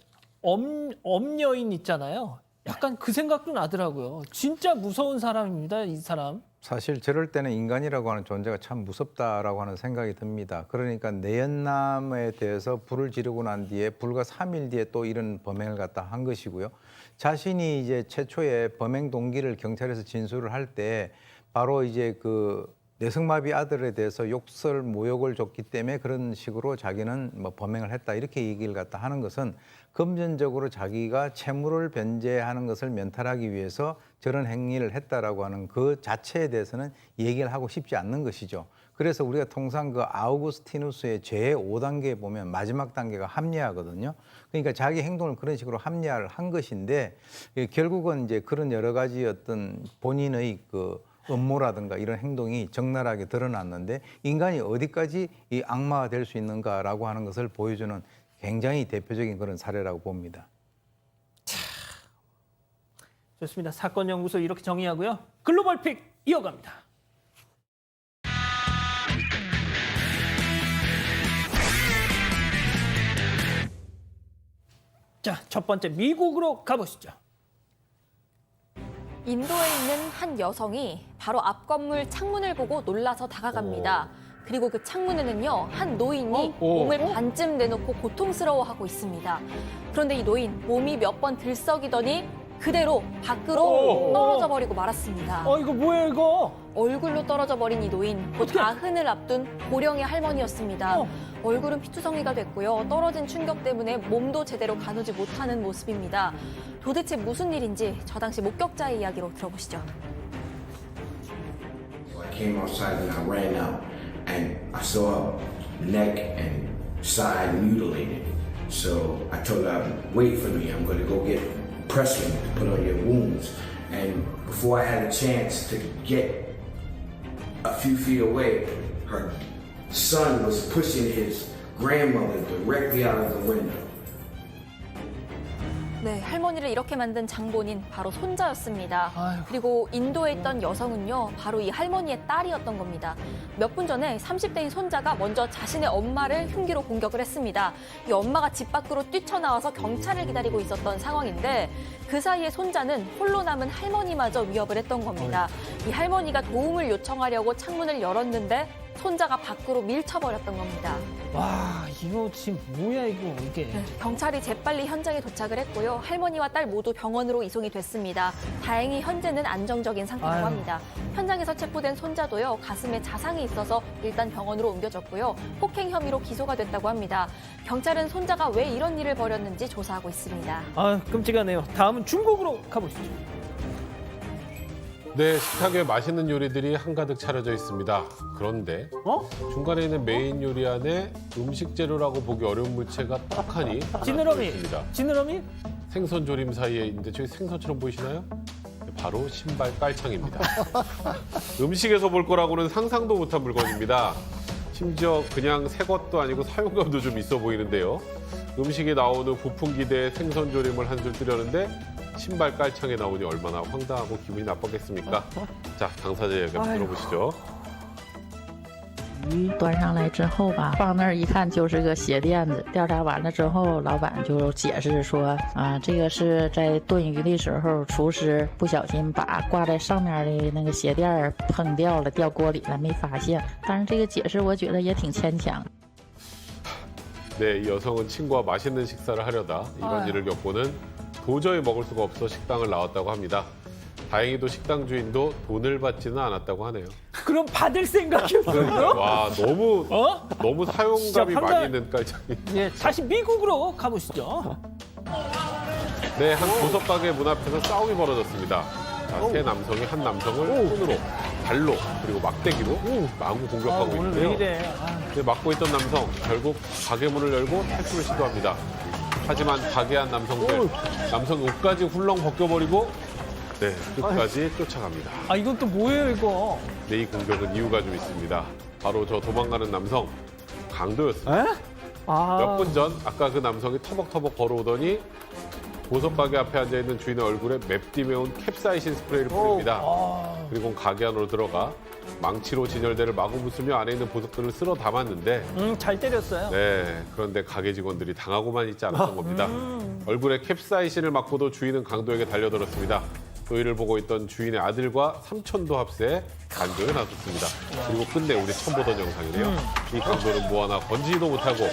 엄여인 있잖아요. 약간 그 생각도 나더라고요. 진짜 무서운 사람입니다, 이 사람. 사실 저럴 때는 인간이라고 하는 존재가 참 무섭다라고 하는 생각이 듭니다. 그러니까 내연남에 대해서 불을 지르고 난 뒤에 불과 3일 뒤에 또 이런 범행을 갖다 한 것이고요. 자신이 이제 최초에 범행 동기를 경찰에서 진술을 할 때 바로 이제 그 뇌성마비 아들에 대해서 욕설, 모욕을 줬기 때문에 그런 식으로 자기는 뭐 범행을 했다 이렇게 얘기를 갖다 하는 것은 금전적으로 자기가 채무를 변제하는 것을 면탈하기 위해서 저런 행위를 했다라고 하는 그 자체에 대해서는 얘기를 하고 싶지 않는 것이죠. 그래서 우리가 통상 그 아우구스티누스의 죄의 5단계에 보면 마지막 단계가 합리화거든요. 그러니까 자기 행동을 그런 식으로 합리화를 한 것인데 결국은 이제 그런 여러 가지 어떤 본인의 그 음모라든가 이런 행동이 적나라하게 드러났는데 인간이 어디까지 이 악마가 될 수 있는가라고 하는 것을 보여주는 굉장히 대표적인 그런 사례라고 봅니다. 좋습니다. 사건 연구소 이렇게 정리하고요. 글로벌 픽 이어갑니다. 자, 첫 번째 미국으로 가보시죠. 인도에 있는 한 여성이 바로 앞 건물 창문을 보고 놀라서 다가갑니다. 그리고 그 창문에는요, 한 노인이 몸을 반쯤 내놓고 고통스러워하고 있습니다. 그런데 이 노인 몸이 몇 번 들썩이더니 그대로 밖으로 떨어져 버리고 말았습니다. 이거 뭐예요, 이거? 얼굴로 떨어져 버린 이 노인, 곧 아흔을 앞둔 고령의 할머니였습니다. 얼굴은 피투성이가 됐고요. 떨어진 충격 때문에 몸도 제대로 가누지 못하는 모습입니다. 도대체 무슨 일인지 저 당시 목격자의 이야기로 들어보시죠. I came outside and I ran out and I saw her neck and side mutilated. So I told her, wait for me, I'm going to go get pressing to put on your wounds. And before I had a chance to get a few feet away, her son was pushing his grandmother directly out of the window. 네, 할머니를 이렇게 만든 장본인 바로 손자였습니다. 그리고 인도에 있던 여성은요, 바로 이 할머니의 딸이었던 겁니다. 몇 분 전에 30대인 손자가 먼저 자신의 엄마를 흉기로 공격을 했습니다. 이 엄마가 집 밖으로 뛰쳐나와서 경찰을 기다리고 있었던 상황인데 그 사이에 손자는 홀로 남은 할머니마저 위협을 했던 겁니다. 이 할머니가 도움을 요청하려고 창문을 열었는데 손자가 밖으로 밀쳐버렸던 겁니다. 와, 이거 지금 뭐야, 이게. 네, 경찰이 재빨리 현장에 도착을 했고요. 할머니와 딸 모두 병원으로 이송이 됐습니다. 다행히 현재는 안정적인 상태라고 합니다. 현장에서 체포된 손자도요, 가슴에 자상이 있어서 일단 병원으로 옮겨졌고요. 폭행 혐의로 기소가 됐다고 합니다. 경찰은 손자가 왜 이런 일을 벌였는지 조사하고 있습니다. 끔찍하네요. 다음은 중국으로 가보시죠. 네, 식탁에 맛있는 요리들이 한가득 차려져 있습니다. 그런데 중간에 있는 메인 요리 안에 음식 재료라고 보기 어려운 물체가 떡하니 있습니다. 지느러미? 생선 조림 사이에 있는데 저기 생선처럼 보이시나요? 바로 신발 깔창입니다. 음식에서 볼 거라고는 상상도 못한 물건입니다. 심지어 그냥 새 것도 아니고 사용감도 좀 있어 보이는데요. 음식에 나오는 부품 기대에 생선 조림을 한술 뜨려는데 신발 깔창에 나오니 얼마나 황당하고 기분이 나빴겠습니까? 자, 당사자 이야기 한번 들어보시죠. 鱼端上来之后吧，放那儿一看就是个鞋垫子。调查完了之后，老板就解释说，这个是在炖鱼的时候，厨师不小心把挂在上面的那个鞋垫碰掉了，掉锅里了，没发现。但是这个解释我觉得也挺牵强。 네, 이 여성은 친구와 맛있는 식사를 하려다 이런 일을 겪고는 도저히 먹을 수가 없어 식당을 나왔다고 합니다. 다행히도 식당 주인도 돈을 받지는 않았다고 하네요. 그럼 받을 생각이었어요? 와, 너무 사용감이 많이 있는 깔창이. 예, 다시 미국으로 가보시죠. 네, 한 보석 가게 문 앞에서 싸움이 벌어졌습니다. 자, 세 남성이 한 남성을 손으로, 발로, 그리고 막대기로 마구 공격하고 오늘 있는데요. 왜 이래? 네, 막고 있던 남성 결국 가게 문을 열고 탈출을 시도합니다. 하지만 가게 안 남성들, 남성 옷까지 훌렁 벗겨버리고 네, 끝까지 쫓아갑니다. 이건 또 뭐예요, 이거? 네, 이 공격은 이유가 좀 있습니다. 바로 저 도망가는 남성, 강도였습니다. 몇 분 전 아까 그 남성이 터벅터벅 걸어오더니 보석 가게 앞에 앉아있는 주인의 얼굴에 맵디 매운 캡사이신 스프레이를 뿌립니다. 그리고 가게 안으로 들어가 망치로 진열대를 마구 부수며 안에 있는 보석들을 쓸어 담았는데 잘 때렸어요. 네, 그런데 가게 직원들이 당하고만 있지 않았던 겁니다. 얼굴에 캡사이신을 맞고도 주인은 강도에게 달려들었습니다. 또 이를 보고 있던 주인의 아들과 삼촌도 합세해 간교에 나섰습니다. 그리고 끝내 우리 처음 보던 영상이네요. 이 강도는 뭐 하나 건지지도 못하고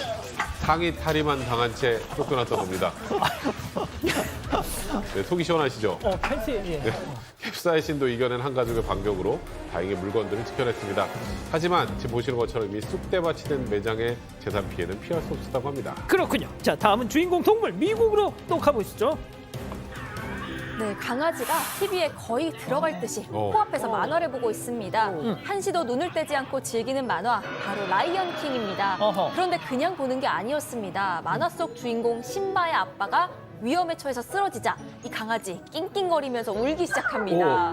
상의 탈의만 당한 채 쫓겨났던 겁니다. 네, 속이 시원하시죠? 팬티, 예. 네, 캡사이신도 이겨낸 한 가족의 반격으로 다행히 물건들을 지켜냈습니다. 하지만 지금 보시는 것처럼 이 쑥대밭이 된 매장의 재산 피해는 피할 수 없었다고 합니다. 그렇군요. 자, 다음은 주인공 동물 미국으로 또 가보시죠. 네, 강아지가 TV에 거의 들어갈 듯이 코앞에서 만화를 보고 있습니다. 한시도 눈을 떼지 않고 즐기는 만화, 바로 라이언 킹입니다. 그런데 그냥 보는 게 아니었습니다. 만화 속 주인공 심바의 아빠가 위험에 처해서 쓰러지자 이 강아지 낑낑거리면서 울기 시작합니다.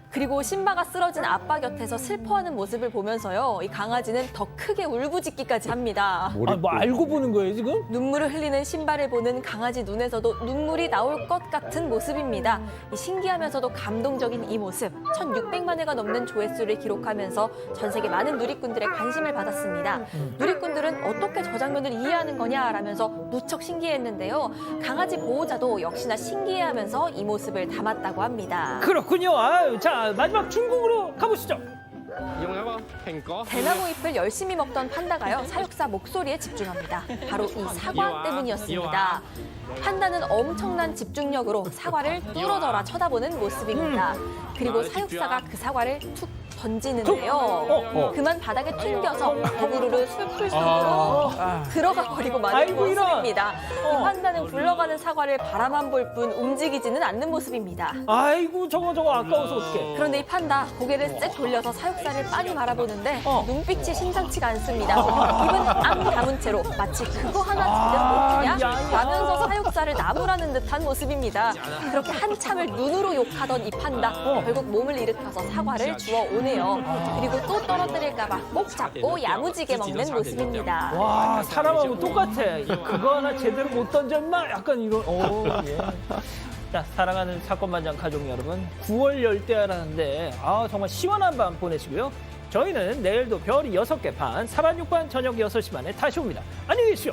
그리고 신바가 쓰러진 아빠 곁에서 슬퍼하는 모습을 보면서요, 이 강아지는 더 크게 울부짖기까지 합니다. 아, 뭐 알고 보는 거예요, 지금? 눈물을 흘리는 신바를 보는 강아지 눈에서도 눈물이 나올 것 같은 모습입니다. 이 신기하면서도 감동적인 이 모습, 1,600만 회가 넘는 조회수를 기록하면서 전 세계 많은 누리꾼들의 관심을 받았습니다. 누리꾼들은 어떻게 저 장면을 이해하는 거냐라면서 무척 신기해했는데요. 강아지 보호자도 역시나 신기해하면서 이 모습을 담았다고 합니다. 그렇군요. 아유, 자, 마지막 중국으로 가보시죠. 대나무 잎을 열심히 먹던 판다가요, 사육사 목소리에 집중합니다. 바로 이 사과 때문이었습니다. 판다는 엄청난 집중력으로 사과를 뚫어져라 쳐다보는 모습입니다. 그리고 사육사가 그 사과를 툭 던지는데요. 그만 바닥에 튕겨서 더부르르 숲을 속으로 들어가 버리고 마는 아이고, 이런. 모습입니다. 이 판다는 굴러가는 사과를 바라만 볼 뿐 움직이지는 않는 모습입니다. 아이고, 저거 아까워서 어떡해. 그런데 이 판다 고개를 쓱 돌려서 사육사를 빤히 바라보는데 눈빛이 심상치가 않습니다. 입은 앙 다문 채로 마치 그거 하나 제대로 못하냐? 라면서 사육사를 나무라는 듯한 모습입니다. 그렇게 한참을 눈으로 욕하던 이 판다 결국 몸을 일으켜서 사과를 주워 오네요. 그리고 또 떨어뜨릴까 봐 꼭 잡고 야무지게 먹는 모습입니다. 와, 사람하고 똑같아. 그거 하나 제대로 못 던졌나? 약간 이런. 오, 예. 자, 사랑하는 사건반장 가족 여러분, 9월 열대야라는데 정말 시원한 밤 보내시고요. 저희는 내일도 별이 6개 반, 사반 6반 저녁 6시 반에 다시 옵니다. 안녕히 계십시오.